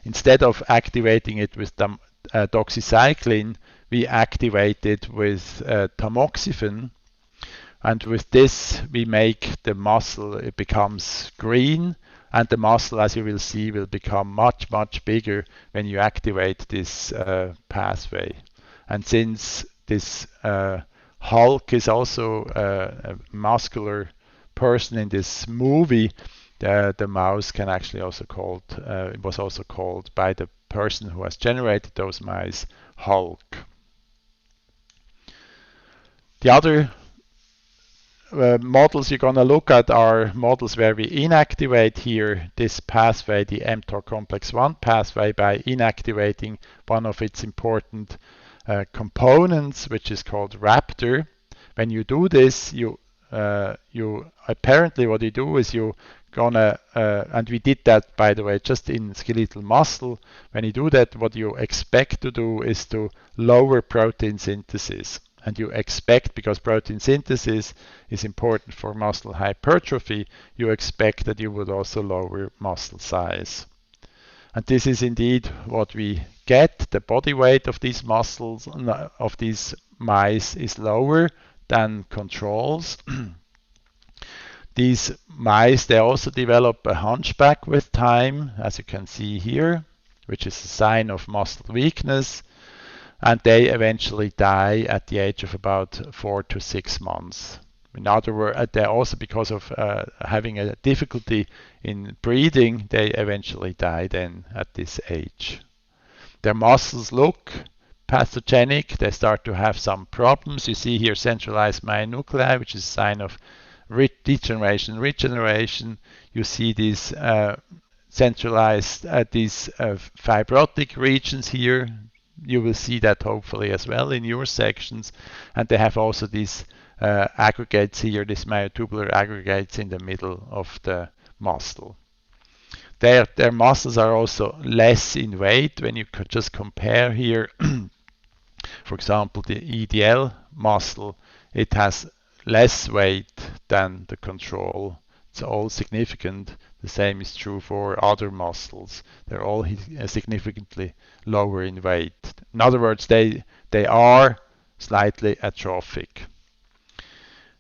Instead of activating it with doxycycline, we activate it with tamoxifen. And with this, we make the muscle, it becomes green, and the muscle, as you will see, will become much, much bigger when you activate this pathway. And since this Hulk is also a muscular person in this movie, the mouse can actually also called, it was also called by the person who has generated those mice, Hulk. The other models you're going to look at are models where we inactivate here this pathway, the mTOR complex 1 pathway, by inactivating one of its important components, which is called Raptor. When you do this, you apparently what you do is you gonna and we did that, by the way, just in skeletal muscle. When you do that, what you expect to do is to lower protein synthesis. And you expect, because protein synthesis is important for muscle hypertrophy, you expect that you would also lower muscle size. And this is indeed what we get. The body weight of these muscles, of these mice, is lower than controls. These mice, they also develop a hunchback with time, as you can see here, which is a sign of muscle weakness. And they eventually die at the age of about 4 to 6 months. In other words, they also, because of having a difficulty in breathing, they eventually die then at this age. Their muscles look pathogenic. They start to have some problems. You see here centralized myonuclei, which is a sign of degeneration, regeneration. You see these centralized, these fibrotic regions here. You will see that hopefully as well in your sections. And they have also these aggregates here, these myotubular aggregates in the middle of the muscle. Their muscles are also less in weight when you could just compare here. For example, the EDL muscle, it has less weight than the control. It's all significant. The same is true for other muscles. They're all significantly lower in weight. In other words, they are slightly atrophic.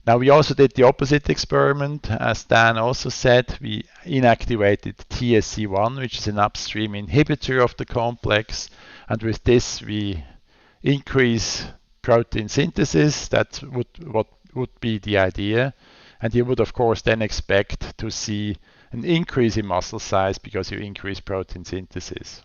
Now we also did the opposite experiment. As Dan also said, we inactivated TSC1, which is an upstream inhibitor of the complex, and with this we increase protein synthesis. That's what would be the idea. And you would of course then expect to see an increase in muscle size because you increase protein synthesis.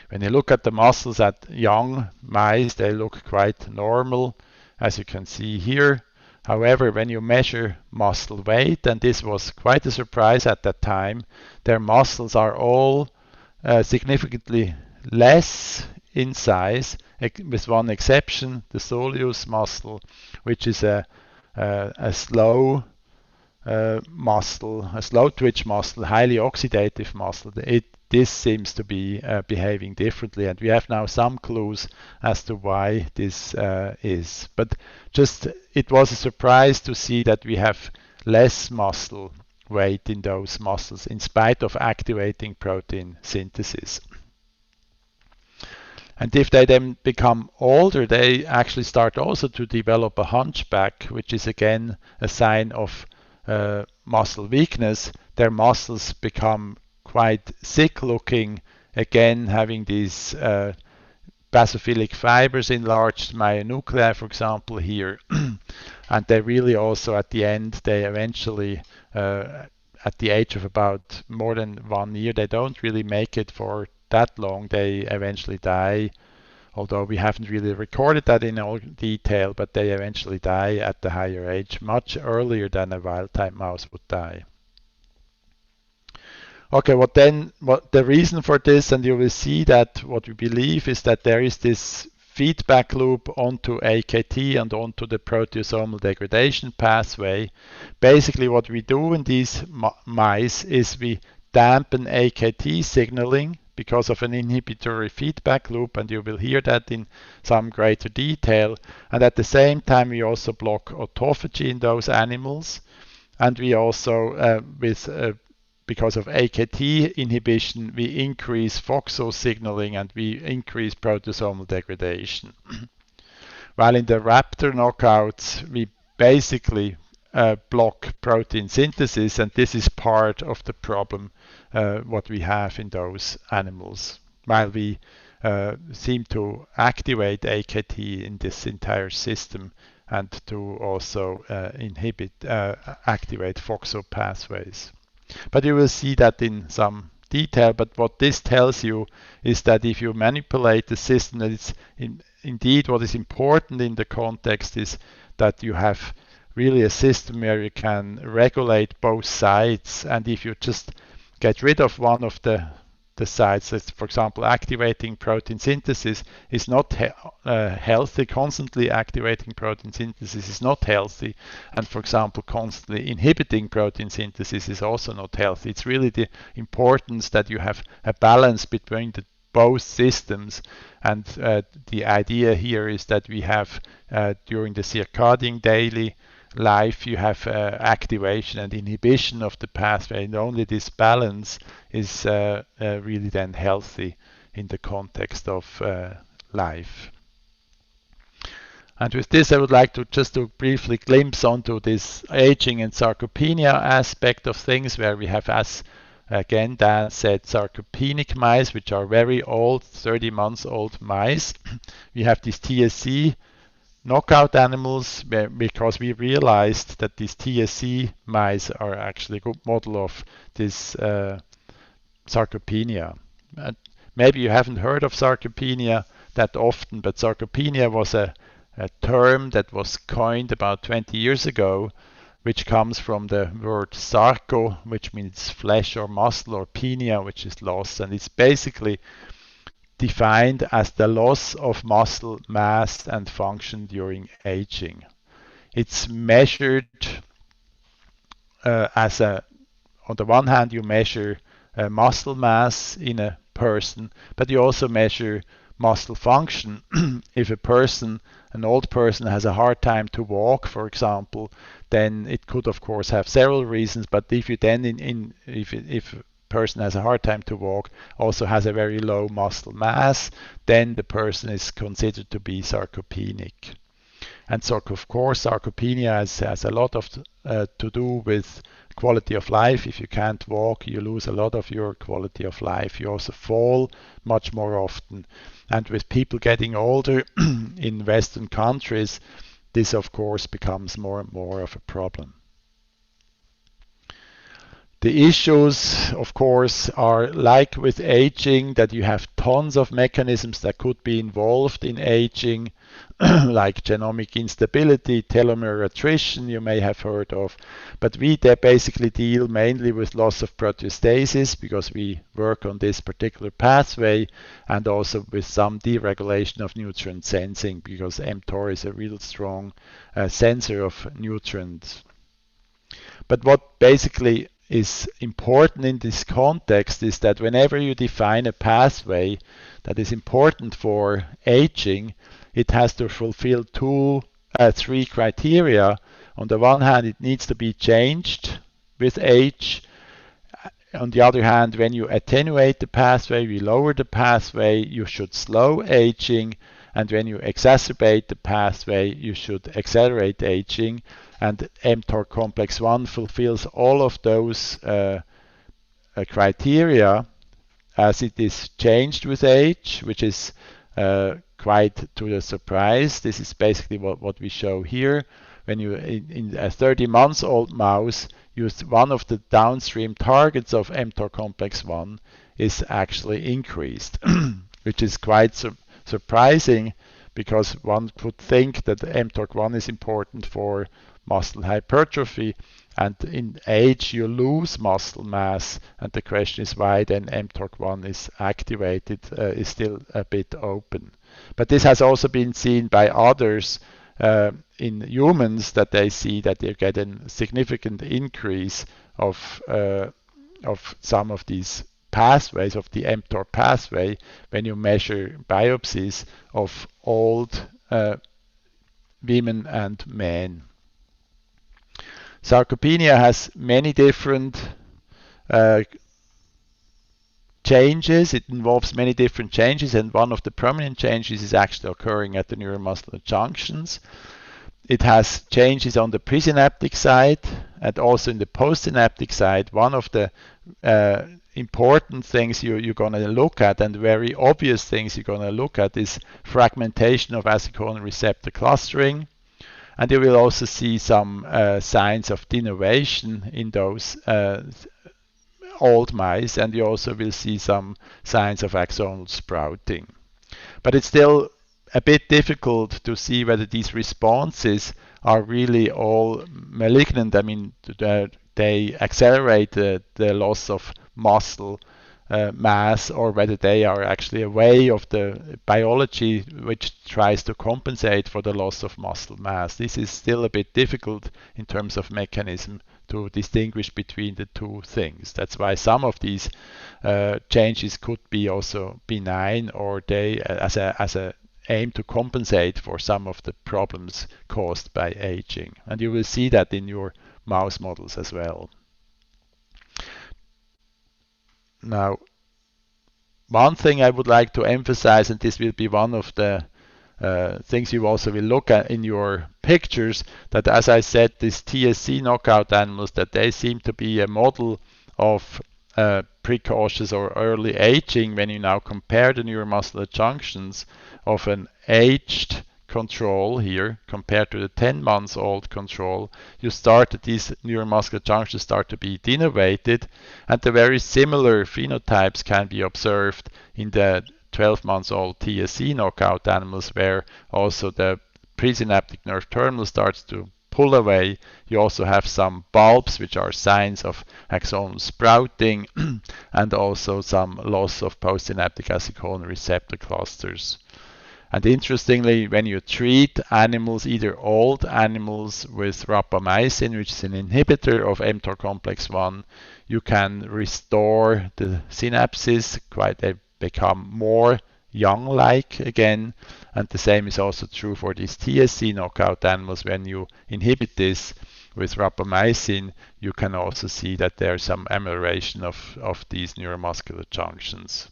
When you look at the muscles at young mice, they look quite normal, as you can see here. However, when you measure muscle weight, and this was quite a surprise at that time, their muscles are all significantly less in size, with one exception, the soleus muscle, which is a slow muscle, a slow twitch muscle, highly oxidative muscle. This seems to be behaving differently, and we have now some clues as to why this is. But just it was a surprise to see that we have less muscle weight in those muscles in spite of activating protein synthesis. And if they then become older, they actually start also to develop a hunchback, which is again a sign of muscle weakness. Their muscles become quite sick looking, again having these basophilic fibers, enlarged myonuclei, for example, here. And they really also at the end, they eventually at the age of about more than 1 year, they don't really make it for that long. They eventually die, although we haven't really recorded that in all detail, but they eventually die at the higher age, much earlier than a wild-type mouse would die. Okay, what the reason for this, and you will see that what we believe is that there is this feedback loop onto AKT and onto the proteasomal degradation pathway. Basically what we do in these mice is we dampen AKT signaling because of an inhibitory feedback loop, and you will hear that in some greater detail. And at the same time we also block autophagy in those animals, and we also because of AKT inhibition, we increase FOXO signaling and we increase proteasomal degradation. While in the raptor knockouts, we basically block protein synthesis, and this is part of the problem what we have in those animals. While we seem to activate AKT in this entire system and to also activate FOXO pathways. But you will see that in some detail. But what this tells you is that if you manipulate the system, that it's indeed what is important in the context is that you have really a system where you can regulate both sides. And if you just get rid of one of the sides, that's, for example, activating protein synthesis is not healthy. Constantly activating protein synthesis is not healthy. And for example, constantly inhibiting protein synthesis is also not healthy. It's really the importance that you have a balance between both systems. And the idea here is that we have during the circadian daily life, you have activation and inhibition of the pathway, and only this balance is really then healthy in the context of life. And with this, I would like to just to briefly glimpse onto this aging and sarcopenia aspect of things, where we have, as again Dan said, sarcopenic mice, which are very old, 30 months old mice. We have these TSC knockout animals, because we realized that these TSC mice are actually a good model of this sarcopenia. And maybe you haven't heard of sarcopenia that often, but sarcopenia was a term that was coined about 20 years ago, which comes from the word sarco, which means flesh or muscle, or penia, which is loss, and it's basically defined as the loss of muscle mass and function during aging. It's measured on the one hand, you measure muscle mass in a person, but you also measure muscle function. If an old person has a hard time to walk, for example, then it could of course have several reasons. But if you then if person has a hard time to walk, also has a very low muscle mass, then the person is considered to be sarcopenic. And so, of course, sarcopenia has a lot of to do with quality of life. If you can't walk, you lose a lot of your quality of life. You also fall much more often. And with people getting older in Western countries, this, of course, becomes more and more of a problem. The issues, of course, are like with aging, that you have tons of mechanisms that could be involved in aging, like genomic instability, telomere attrition, you may have heard of. But we basically deal mainly with loss of proteostasis because we work on this particular pathway, and also with some deregulation of nutrient sensing because mTOR is a real strong sensor of nutrients. But what basically is important in this context is that whenever you define a pathway that is important for aging, it has to fulfill three criteria. On the one hand, it needs to be changed with age. On the other hand, when you attenuate the pathway, you lower the pathway, you should slow aging. And when you exacerbate the pathway, you should accelerate aging. And mTOR complex 1 fulfills all of those criteria, as it is changed with age, which is quite to the surprise. This is basically what we show here. When you, in a 30-month-old mouse, one of the downstream targets of mTOR complex 1 is actually increased, which is quite surprising, because one could think that mTOR1 is important for muscle hypertrophy, and in age you lose muscle mass, and the question is why then mTOR1 is activated is still a bit open. But this has also been seen by others in humans, that they see that they get a significant increase of some of these pathways, of the mTOR pathway, when you measure biopsies of old women and men. Sarcopenia has many different changes. It involves many different changes, and one of the prominent changes is actually occurring at the neuromuscular junctions. It has changes on the presynaptic side and also in the postsynaptic side. One of the important things you're going to look at, and very obvious things you're going to look at, is fragmentation of acetylcholine receptor clustering. And you will also see some signs of denervation in those old mice, and you also will see some signs of axonal sprouting. But it's still a bit difficult to see whether these responses are really all malignant. I mean, they accelerate the loss of muscle mass, or whether they are actually a way of the biology which tries to compensate for the loss of muscle mass. This is still a bit difficult in terms of mechanism to distinguish between the two things. That's why some of these changes could be also benign, or they as a aim to compensate for some of the problems caused by aging. And you will see that in your mouse models as well. Now, one thing I would like to emphasize, and this will be one of the things you also will look at in your pictures, that as I said, these TSC knockout animals, that they seem to be a model of precautious or early aging when you now compare the neuromuscular junctions of an aged control here compared to the 10-month-old control. You start that these neuromuscular junctions start to be denervated, and the very similar phenotypes can be observed in the 12-month-old TSC knockout animals, where also the presynaptic nerve terminal starts to pull away. You also have some bulbs, which are signs of axonal sprouting, and also some loss of postsynaptic acetylcholine receptor clusters. And interestingly, when you treat animals, either old animals with rapamycin, which is an inhibitor of mTOR complex 1, you can restore the synapses, they become more young-like again. And the same is also true for these TSC knockout animals. When you inhibit this, with rapamycin, you can also see that there's some amelioration of these neuromuscular junctions.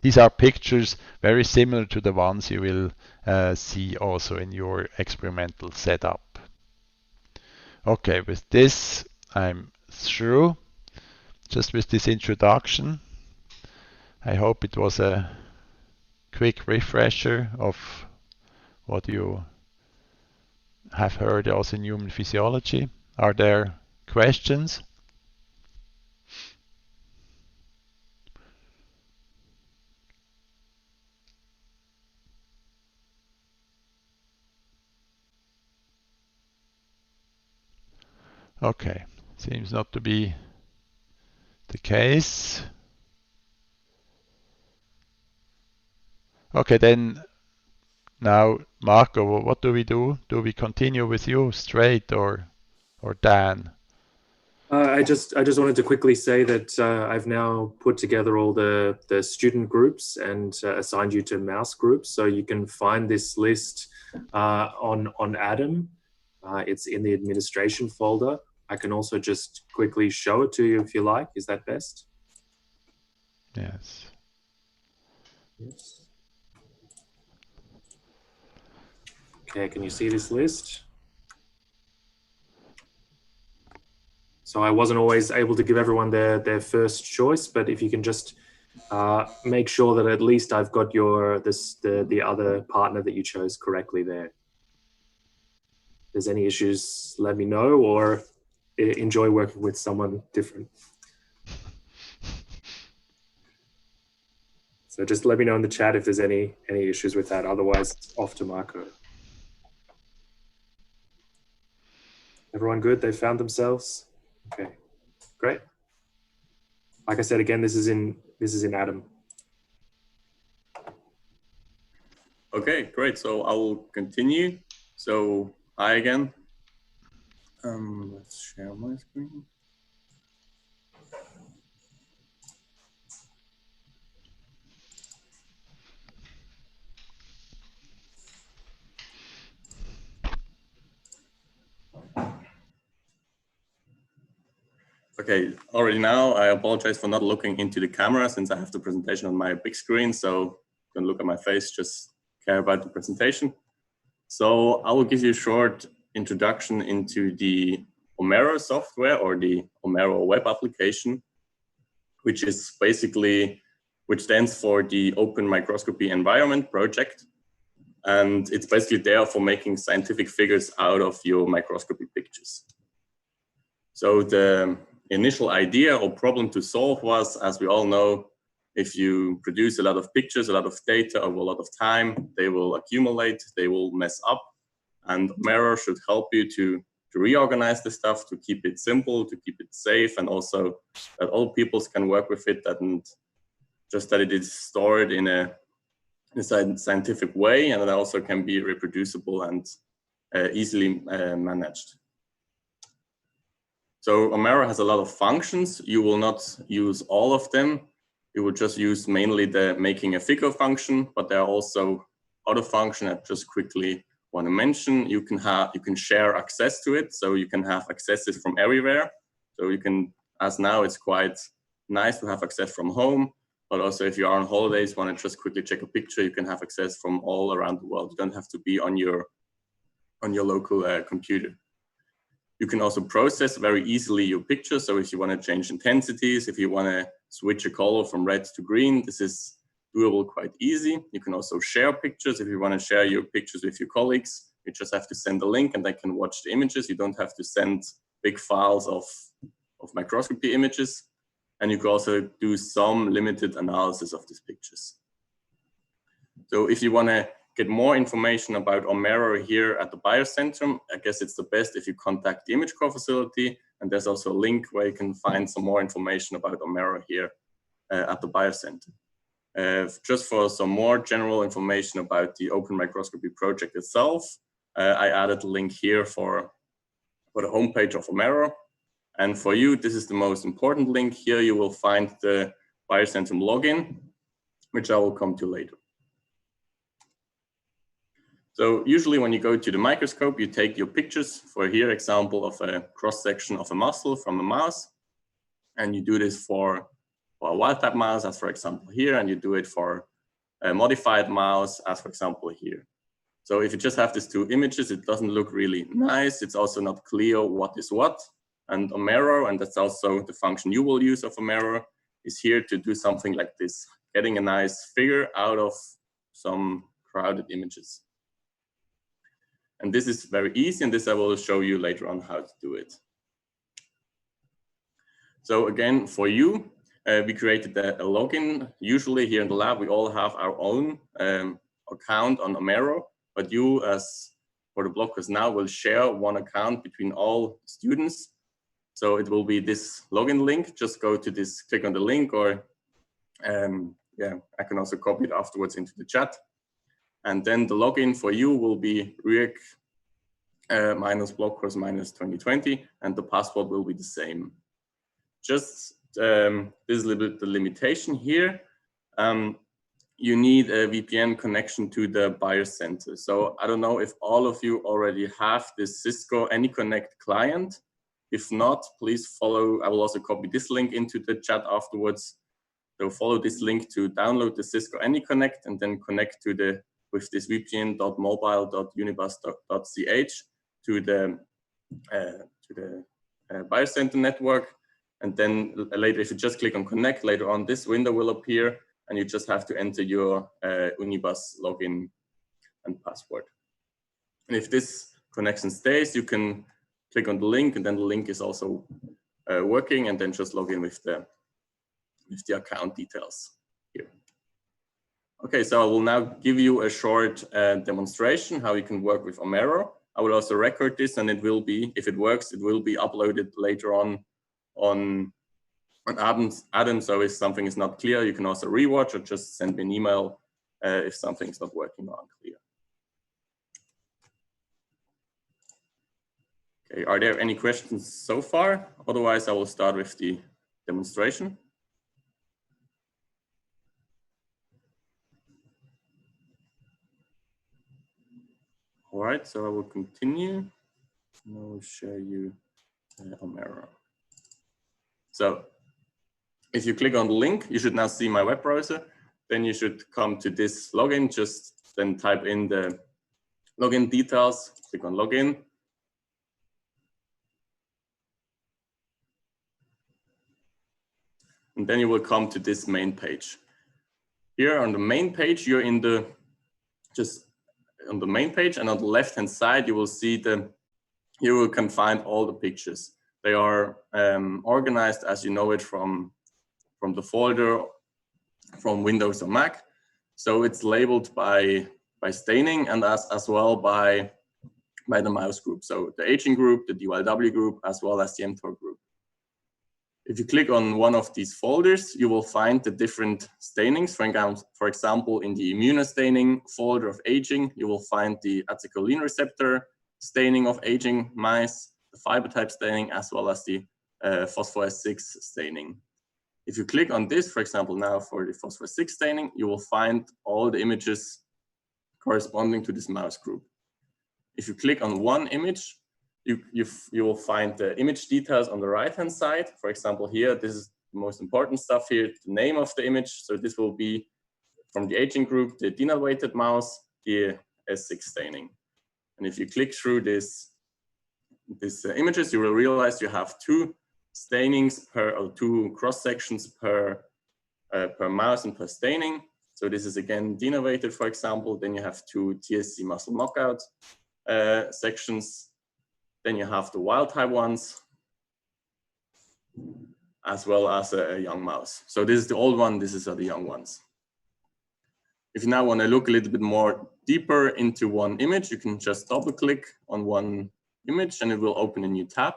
These are pictures very similar to the ones you will see also in your experimental setup. Okay, with this I'm through, just with this introduction. I hope it was a quick refresher of what you have heard also in human physiology. Are there questions? Okay, seems not to be the case. Okay, then now Marco, what do we do? Do we continue with you straight or Dan? I just wanted to quickly say that I've now put together all the student groups and assigned you to mouse groups, so you can find this list on Adam. It's in the administration folder. I can also just quickly show it to you if you like. Is that best? Yes. Yes. Okay, can you see this list? So I wasn't always able to give everyone their first choice, but if you can just make sure that at least I've got the other partner that you chose correctly there. If there's any issues, let me know, or enjoy working with someone different. So just let me know in the chat if there's any issues with that. Otherwise, off to Marco. Everyone good? They found themselves? Okay, great. Like I said, again, this is in Adam. Okay, great. So I will continue. So hi again. Let's share my screen. Okay, already now, I apologize for not looking into the camera since I have the presentation on my big screen. So don't look at my face, just care about the presentation. So I will give you a short introduction into the Omero software or the Omero web application, which stands for the Open Microscopy Environment Project. And it's basically there for making scientific figures out of your microscopy pictures. So the initial idea or problem to solve was, as we all know, if you produce a lot of pictures, a lot of data over a lot of time, they will accumulate, they will mess up. And Omero should help you to reorganize the stuff, to keep it simple, to keep it safe, and also that all peoples can work with it, and just that it is stored in a scientific way, and it also can be reproducible and easily managed. So Omero has a lot of functions. You will not use all of them. You will just use mainly the making a figure function, but there are also other functions I just quickly want to mention. You can share access to it, so you can have accesses from everywhere. So you can, as now it's quite nice to have access from home, but also if you are on holidays, want to just quickly check a picture, you can have access from all around the world. You don't have to be on your local computer. You can also process very easily your picture. So if you want to change intensities, if you want to switch a color from red to green, this is doable quite easy. You can also share pictures. If you want to share your pictures with your colleagues, you just have to send a link and they can watch the images. You don't have to send big files of microscopy images. And you can also do some limited analysis of these pictures. So if you want to get more information about Omero here at the Biocentrum, I guess it's the best if you contact the Image Core facility. And there's also a link where you can find some more information about Omero here at the Biocenter. Just for some more general information about the Open Microscopy project itself, I added a link here for the homepage of Omero. And for you, this is the most important link. Here you will find the Biocentrum login, which I will come to later. So usually when you go to the microscope, you take your pictures. For here, example of a cross-section of a muscle from a mouse. And you do this for a wild-type mouse, as for example here, and you do it for a modified mouse, as for example here. So if you just have these two images, it doesn't look really nice. It's also not clear what is what. And Omero, and that's also the function you will use of Omero, is here to do something like this, getting a nice figure out of some crowded images. And this is very easy, and this I will show you later on how to do it. So again, for you, we created a login. Usually here in the lab, we all have our own account on Omero, but you, as for the blockers now, will share one account between all students. So it will be this login link. Just go to this, click on the link, or yeah, I can also copy it afterwards into the chat. And then the login for you will be REAC -blockers -2020, and the password will be the same. Just this is a little bit the limitation here. You need a VPN connection to the BIOS center. So I don't know if all of you already have this Cisco AnyConnect client. If not, please follow. I will also copy this link into the chat afterwards. So follow this link to download the Cisco AnyConnect and then connect to with this vpn.mobile.unibus.ch to the BIOS center network. And then later, if you just click on connect, later on this window will appear, and you just have to enter your Unibus login and password. And if this connection stays, you can click on the link, and then the link is also working, and then just log in with the account details here. Okay, so I will now give you a short demonstration how you can work with Omero. I will also record this, and it will be, if it works, it will be uploaded later on Adam. So if something is not clear, you can also rewatch or just send me an email if something is not working or unclear. Okay, are there any questions so far? Otherwise, I will start with the demonstration. All right, so I will continue. I will show you Omero. So if you click on the link, you should now see my web browser. Then you should come to this login, just then type in the login details, click on login. And then you will come to this main page. Here on the main page, you're in the, just on the main page, and on the left-hand side, you will see here you can find all the pictures. They are organized as you know it from the folder from Windows or Mac. So it's labeled by staining and as well by the mouse group. So the aging group, the DYW group, as well as the mTOR group. If you click on one of these folders, you will find the different stainings. For example, in the immunostaining folder of aging, you will find the acetylcholine receptor staining of aging mice, the fiber type staining, as well as the phosphorus-6 staining. If you click on this, for example, now for the phosphorus-6 staining, you will find all the images corresponding to this mouse group. If you click on one image, you will find the image details on the right-hand side. For example, here, this is the most important stuff here, the name of the image. So this will be from the aging group, the denervated mouse, the S6 staining. And if you click through these images, you will realize you have two stainings or two cross sections per mouse and per staining. So this is again denervated, for example. Then you have two TSC muscle knockout sections. Then you have the wild type ones, as well as a young mouse. So this is the old one, this is the young ones. If you now want to look a little bit more deeper into one image, you can just double click on one image and it will open a new tab.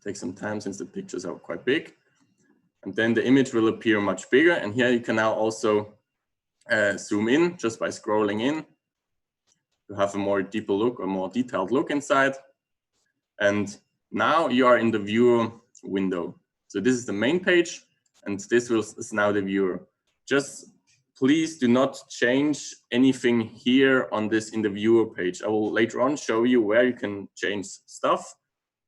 Take some time since the pictures are quite big. And then the image will appear much bigger. And here you can now also zoom in just by scrolling in to have a more deeper look or more detailed look inside. And now you are in the viewer window. So this is the main page, and this is now the viewer. Just please do not change anything here on this in the viewer page. I will later on show you where you can change stuff.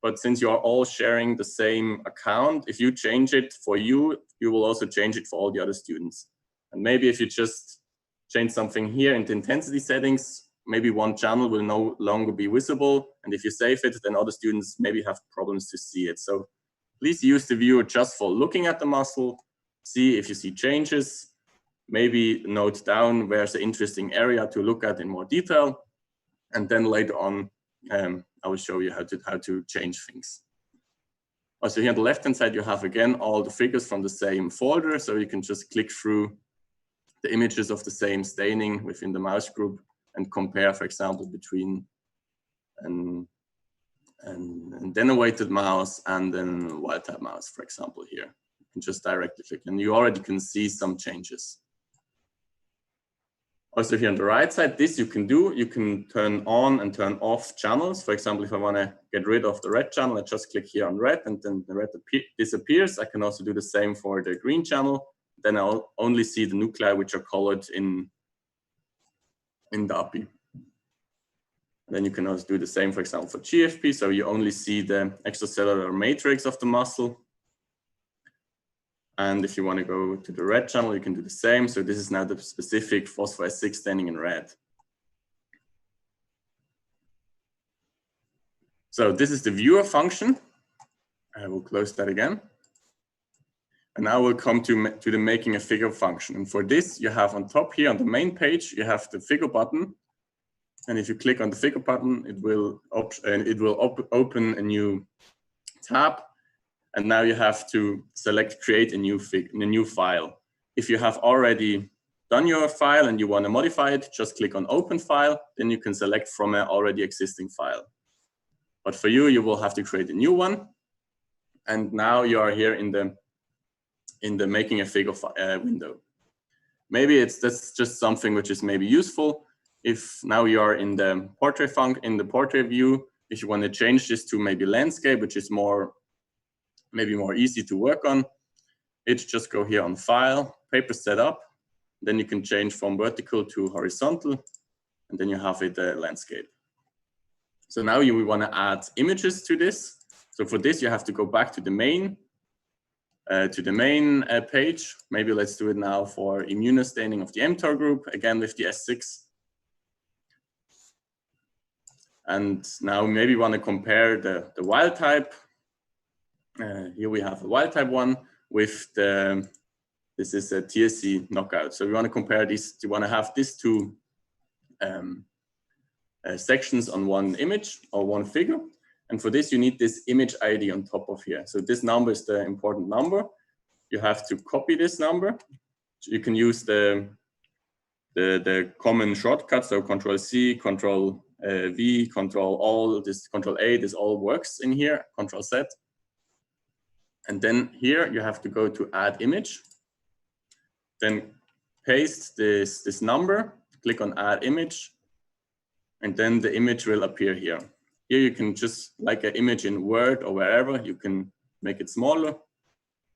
But since you are all sharing the same account, if you change it for you, you will also change it for all the other students. And maybe if you just change something here in the intensity settings, maybe one channel will no longer be visible. And if you save it, then other students maybe have problems to see it. So please use the viewer just for looking at the muscle, see if you see changes, maybe note down where's the interesting area to look at in more detail. And then later on, I will show you how to change things. Also here on the left-hand side, you have again all the figures from the same folder. So you can just click through the images of the same staining within the mouse group and compare, for example, between an attenuated mouse and then wild type mouse, for example, here. You can just directly click and you already can see some changes. Also here on the right side, this you can do. You can turn on and turn off channels. For example, if I want to get rid of the red channel, I just click here on red and then the red disappears. I can also do the same for the green channel. Then I'll only see the nuclei which are colored in the API. Then you can also do the same, for example, for GFP. So you only see the extracellular matrix of the muscle. And if you want to go to the red channel, you can do the same. So this is now the specific phospho-S6 staining in red. So this is the viewer function. I will close that again. And now we'll come to the making a figure function. And for this, you have on top here on the main page, you have the figure button. And if you click on the figure button, it will open a new tab. And now you have to select create a new file. If you have already done your file and you want to modify it, just click on open file. Then you can select from an already existing file. But for you, you will have to create a new one. And now you are here in the making a figure window. Maybe that's just something which is maybe useful. If now you are in the portrait view, if you want to change this to maybe landscape, which is maybe more easy to work on, it's just go here on file, paper setup. Then you can change from vertical to horizontal, and then you have it landscape. So now we want to add images to this. So for this, you have to go back to the main page. Maybe let's do it now for immunostaining of the mTOR group, again with the S6. And now maybe want to compare the wild type. Here we have a wild type one with this is a TSC knockout. So we want to compare these, you want to have these two sections on one image or one figure. And for this, you need this image ID on top of here. So this number is the important number. You have to copy this number. So you can use the common shortcut. So Control-C, Control-V, Control-All, this Control-A, this all works in here, Control-Z. And then here you have to go to add image. Then paste this number, click on add image, and then the image will appear here. Here you can just, like an image in Word or wherever, you can make it smaller,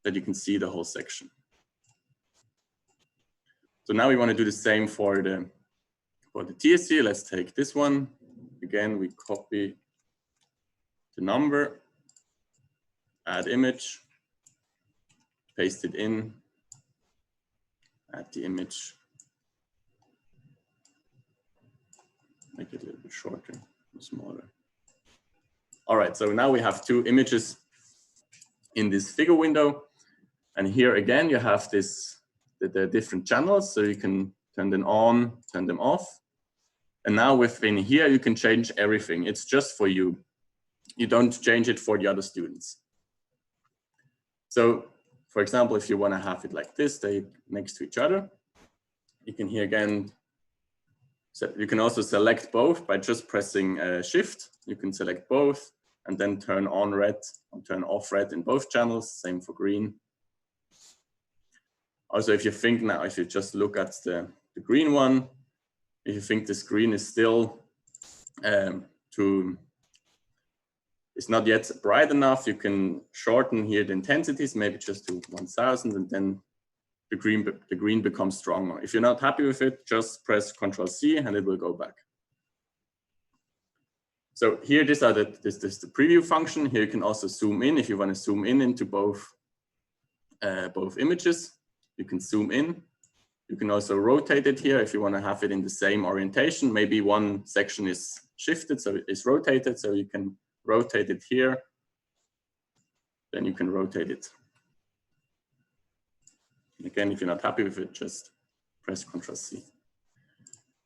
that you can see the whole section. So now we want to do the same for the TSC. Let's take this one. Again, we copy the number, add image, paste it in, add the image, make it a little bit shorter, smaller. All right, so now we have two images in this figure window. And here again, you have the different channels, so you can turn them on, turn them off. And now within here, you can change everything. It's just for you. You don't change it for the other students. So for example, if you want to have it like this, they next to each other, you can here again, so you can also select both by just pressing Shift. You can select both and then turn on red and turn off red in both channels, same for green. Also, if you think now, if you just look at the green one, if you think the screen is still it's not yet bright enough, you can shorten here the intensities, maybe just to 1000, and then the green becomes stronger. If you're not happy with it, just press Ctrl+C and it will go back. So here, this is the preview function. Here you can also zoom in if you want to zoom in into both images. You can zoom in. You can also rotate it here if you want to have it in the same orientation. Maybe one section is shifted, so it's rotated. So you can rotate it here. Then you can rotate it. Again, if you're not happy with it, just press Ctrl+C.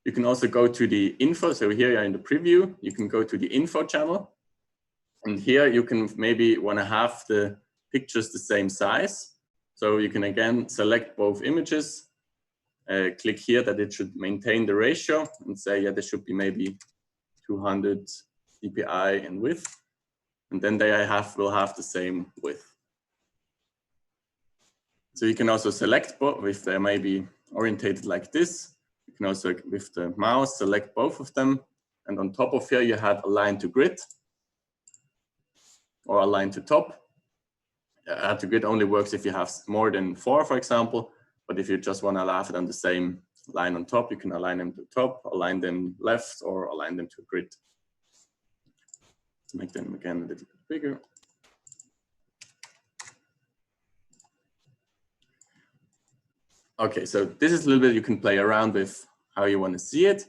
You can also go to the info. So here you're in the preview. You can go to the info channel. And here you can maybe want to have the pictures the same size. So you can again select both images. Click here that it should maintain the ratio and say, yeah, there should be maybe 200 dpi in width. And then they will have the same width. So you can also select both if they may be orientated like this. You can also, with the mouse, select both of them. And on top of here, you have align to grid or align to top. Add to grid only works if you have more than 4, for example. But if you just want to have it on the same line on top, you can align them to top, align them left, or align them to a grid. Let's make them again a little bit bigger. Okay, so this is a little bit you can play around with how you want to see it.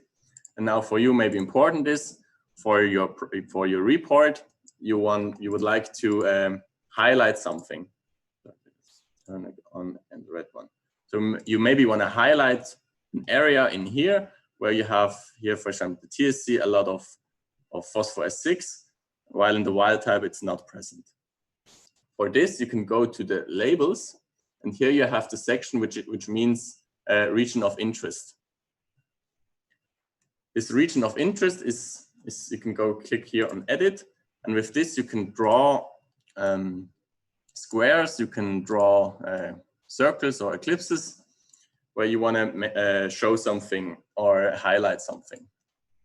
And now for you, maybe important is for your report, you would like to highlight something. Turn it on and the red one. So you maybe want to highlight an area in here where you have here, for example, the TSC, a lot of phosphorus 6, while in the wild type it's not present. For this, you can go to the labels, and here you have the section which means region of interest. This region of interest is you can go click here on edit, and with this you can draw squares, you can draw circles or ellipses where you want to show something or highlight something.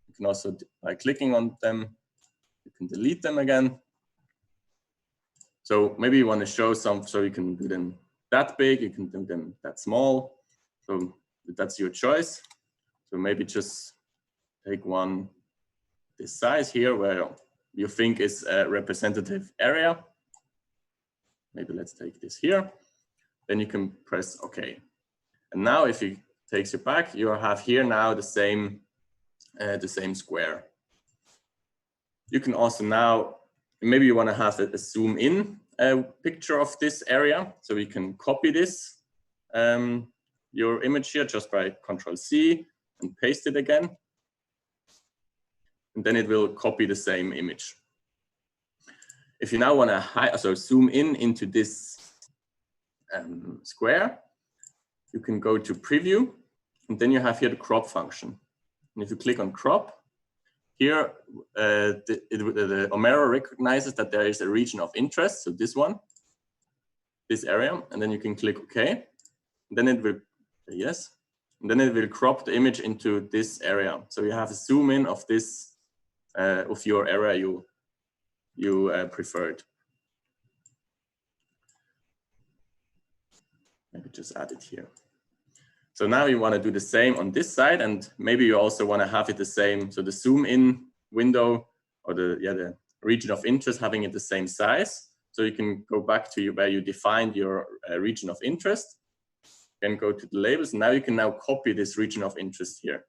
You can also, by clicking on them, you can delete them again. So maybe you want to show some, so you can do them that big, you can do them that small. So that's your choice. So maybe just take one this size here where you think is a representative area. Maybe let's take this here. Then you can press OK. And now if it takes you back, you have here now the same square. You can also now, maybe you want to have a zoom in picture of this area. So we can copy this, your image here, just by Ctrl+C and paste it again. And then it will copy the same image. If you now want to zoom in into this square, you can go to preview, and then you have here the crop function. And if you click on crop, here the Omero recognizes that there is a region of interest, so this one, this area, and then you can click OK. And then it will, yes, and then it will crop the image into this area. So you have a zoom in of this, of your area you preferred. Maybe just add it here. So now you want to do the same on this side, and maybe you also want to have it the same. So the zoom in window or the region of interest, having it the same size. So you can go back to where you defined your region of interest. Then go to the labels. And now you can copy this region of interest here.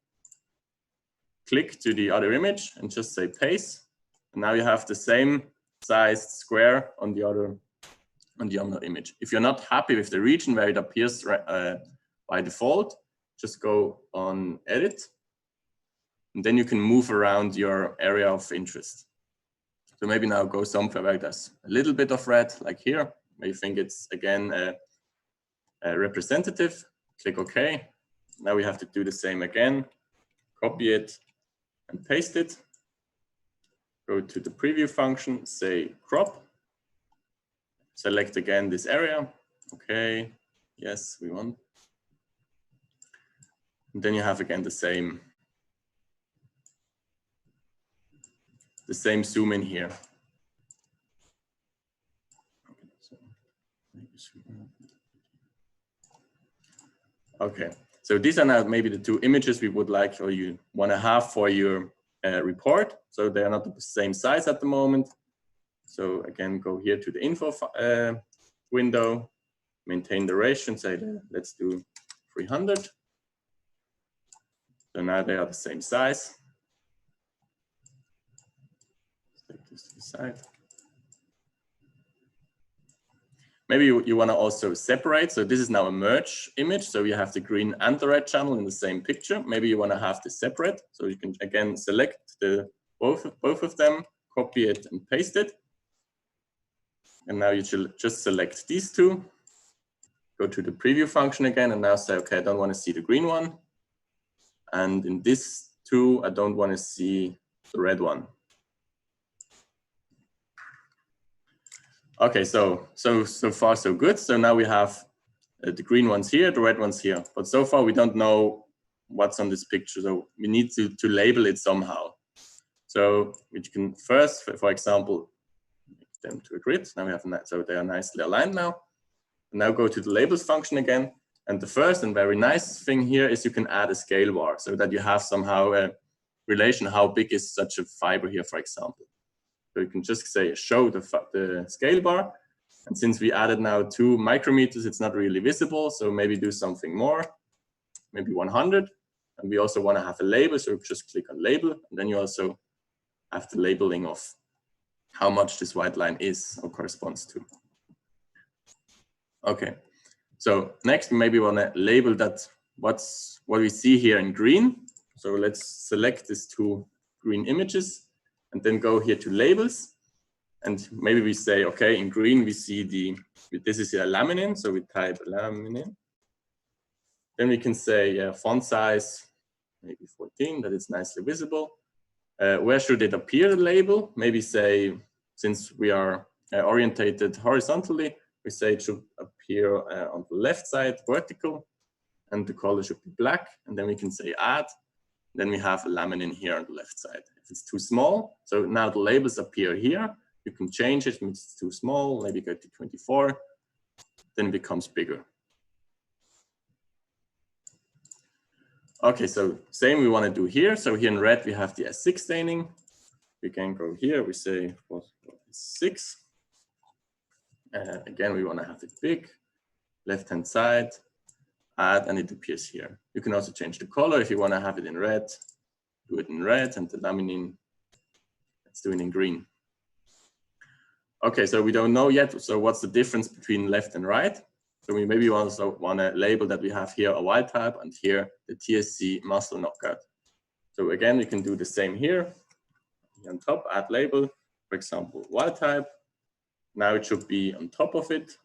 Click to the other image and just say paste. And now you have the same sized square on the other image. If you're not happy with the region where it appears by default, just go on edit, and then you can move around your area of interest. So maybe now go somewhere where there's a little bit of red, like here, where you think it's again representative. Click OK. Now we have to do the same again. Copy it and paste it. Go to the preview function, say crop. Select again this area. OK. Yes, we want. And then you have again the same zoom in here. Okay, so these are now maybe the two images we would like, or you want to have for your report. So they are not the same size at the moment. So again, go here to the info window, maintain the ratio, and say, let's do 300. So now they are the same size. Take this to the side. Maybe you want to also separate. So this is now a merge image. So you have the green and the red channel in the same picture. Maybe you want to have this separate. So you can again select both of them, copy it and paste it. And now you should just select these two. Go to the preview function again and now say, okay, I don't want to see the green one. And in this two, I don't want to see the red one. Okay, so far so good. So now we have the green ones here, the red ones here. But so far we don't know what's on this picture. So we need to label it somehow. So we can first, for example, make them to a grid. Now we have that, so they are nicely aligned now. Now go to the labels function again. And the first and very nice thing here is you can add a scale bar so that you have somehow a relation, how big is such a fiber here, for example. So you can just say, show the scale bar. And since we added now 2 micrometers, it's not really visible. So maybe do something more, maybe 100. And we also want to have a label. So just click on label. And then you also have the labeling of how much this white line is or corresponds to. Okay. So next, maybe we want to label that what we see here in green. So let's select these 2 green images and then go here to labels. And maybe we say, okay, in green, we see this is a laminin. So we type laminin. Then we can say font size, maybe 14, that it's nicely visible. Where should it appear, the label? Maybe say, since we are orientated horizontally, we say it should appear on the left side, vertical, and the color should be black. And then we can say add. Then we have a laminin here on the left side. If it's too small, so now the labels appear here. You can change it if it's too small, maybe go to 24, then it becomes bigger. Okay, so same we want to do here. So here in red, we have the S6 staining. We can go here, we say 6. Again, we want to have it big, left-hand side, add, and it appears here. You can also change the color if you want to have it in red, do it in red, and the laminin, let's do it in green. Okay, so we don't know yet. So what's the difference between left and right? So we maybe also want to label that we have here a wild type and here the TSC muscle knockout. So again, we can do the same here. On top, add label, for example, wild type. Now it should be on top of it.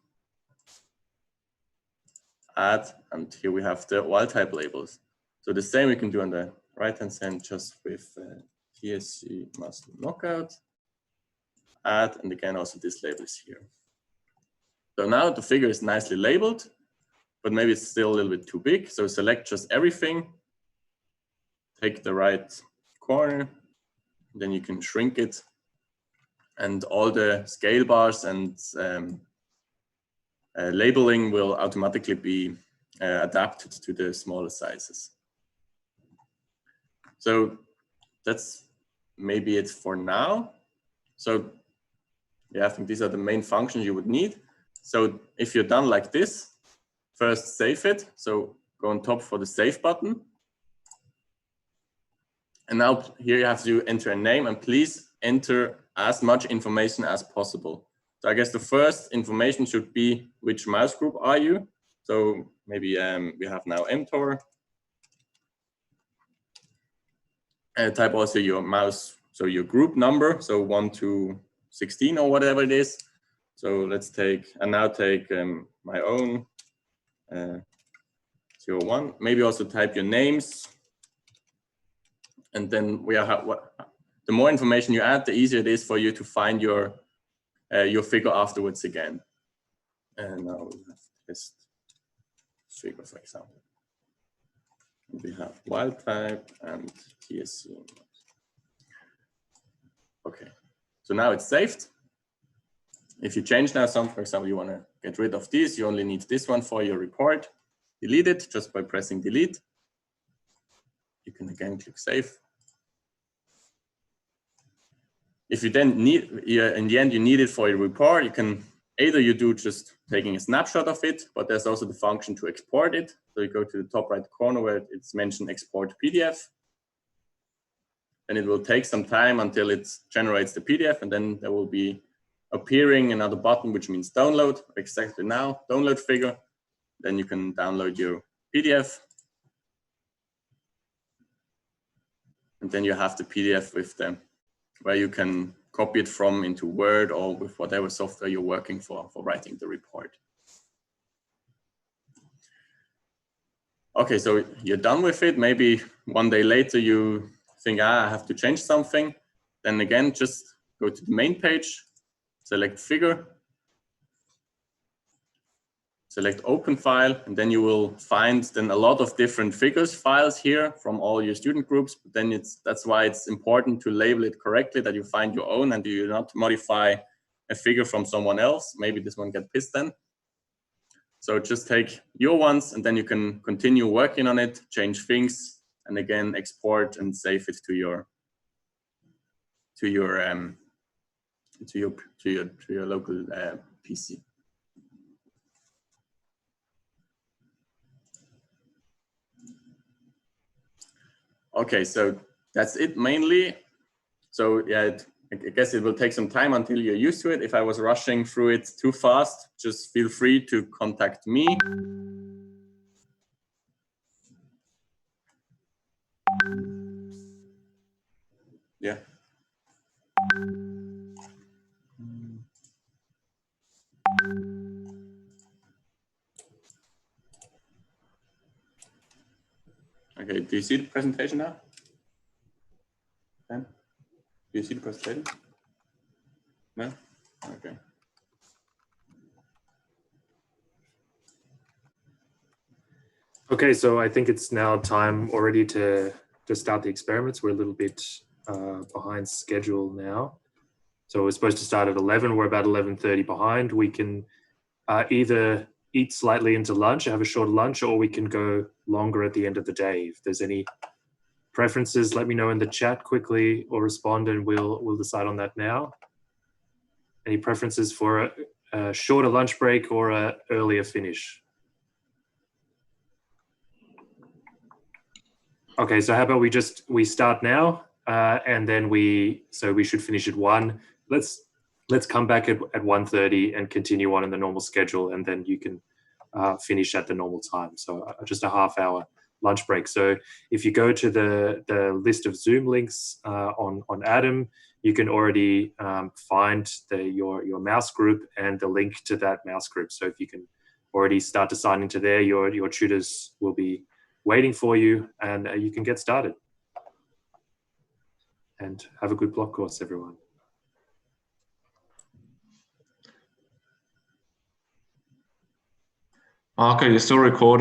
Add, and here we have the wild type labels. So the same we can do on the right-hand side, just with TSC muscle knockout. Add, and again, also this label is here. So now the figure is nicely labeled, but maybe it's still a little bit too big. So select just everything, take the right corner, then you can shrink it, and all the scale bars and labeling will automatically be adapted to the smaller sizes. So that's maybe it for now. So yeah, I think these are the main functions you would need. So if you're done like this, first save it. So go on top for the save button. And now here you have to enter a name, and please enter as much information as possible. So I guess the first information should be which mouse group are you? So maybe we have now mTOR. And type also your mouse, so your group number, so 1 to 16 or whatever it is. So let's take, and now take my own 01. Maybe also type your names. And then we are, the more information you add, the easier it is for you to find your figure afterwards again. And now we have test figure, for example. We have wild type and TSC. Okay, so now it's saved. If you change now some, for example, you want to get rid of these, you only need this one for your report. delete it just by pressing delete. You can again click save. If you then need, in the end, you need it for your report, you can either you do just taking a snapshot of it, but there's also the function to export it. So you go to the top right corner where it's mentioned export PDF. And it will take some time until it generates the PDF, and then there will be appearing another button, which means download, exactly now, download figure. Then you can download your PDF. And then you have the PDF with them, where you can copy it from into Word or with whatever software you're working for writing the report. Okay, so you're done with it. Maybe one day later you think, I have to change something. Then again, just go to the main page, select figure, select open file, and then you will find then a lot of different figures files here from all your student groups. But then that's why it's important to label it correctly, that you find your own and you not modify a figure from someone else. Maybe this one get pissed then. So just take your ones and then you can continue working on it, change things, and again export and save it to your local PC. Okay, so that's it mainly. So yeah, I guess it will take some time until you're used to it. If I was rushing through it too fast, just feel free to contact me. Yeah. Okay, do you see the presentation now? Ben? Do you see the presentation? No? Okay. Okay, so I think it's now time already to start the experiments. We're a little bit behind schedule now. So we're supposed to start at 11. We're about 11:30 behind. We can either eat slightly into lunch, have a short lunch, or we can go longer at the end of the day. If there's any preferences, let me know in the chat quickly or respond, and we'll decide on that now. Any preferences for a shorter lunch break or an earlier finish? Okay, so how about we start now, and then we should finish at 1. Let's come back at 1:30 and continue on in the normal schedule, and then you can finish at the normal time. So just a half-hour lunch break. So if you go to the list of Zoom links on Adam, you can already find your mouse group and the link to that mouse group. So if you can already start to sign into there, your tutors will be waiting for you, and you can get started. And have a good block course, everyone. Okay, you're still recording.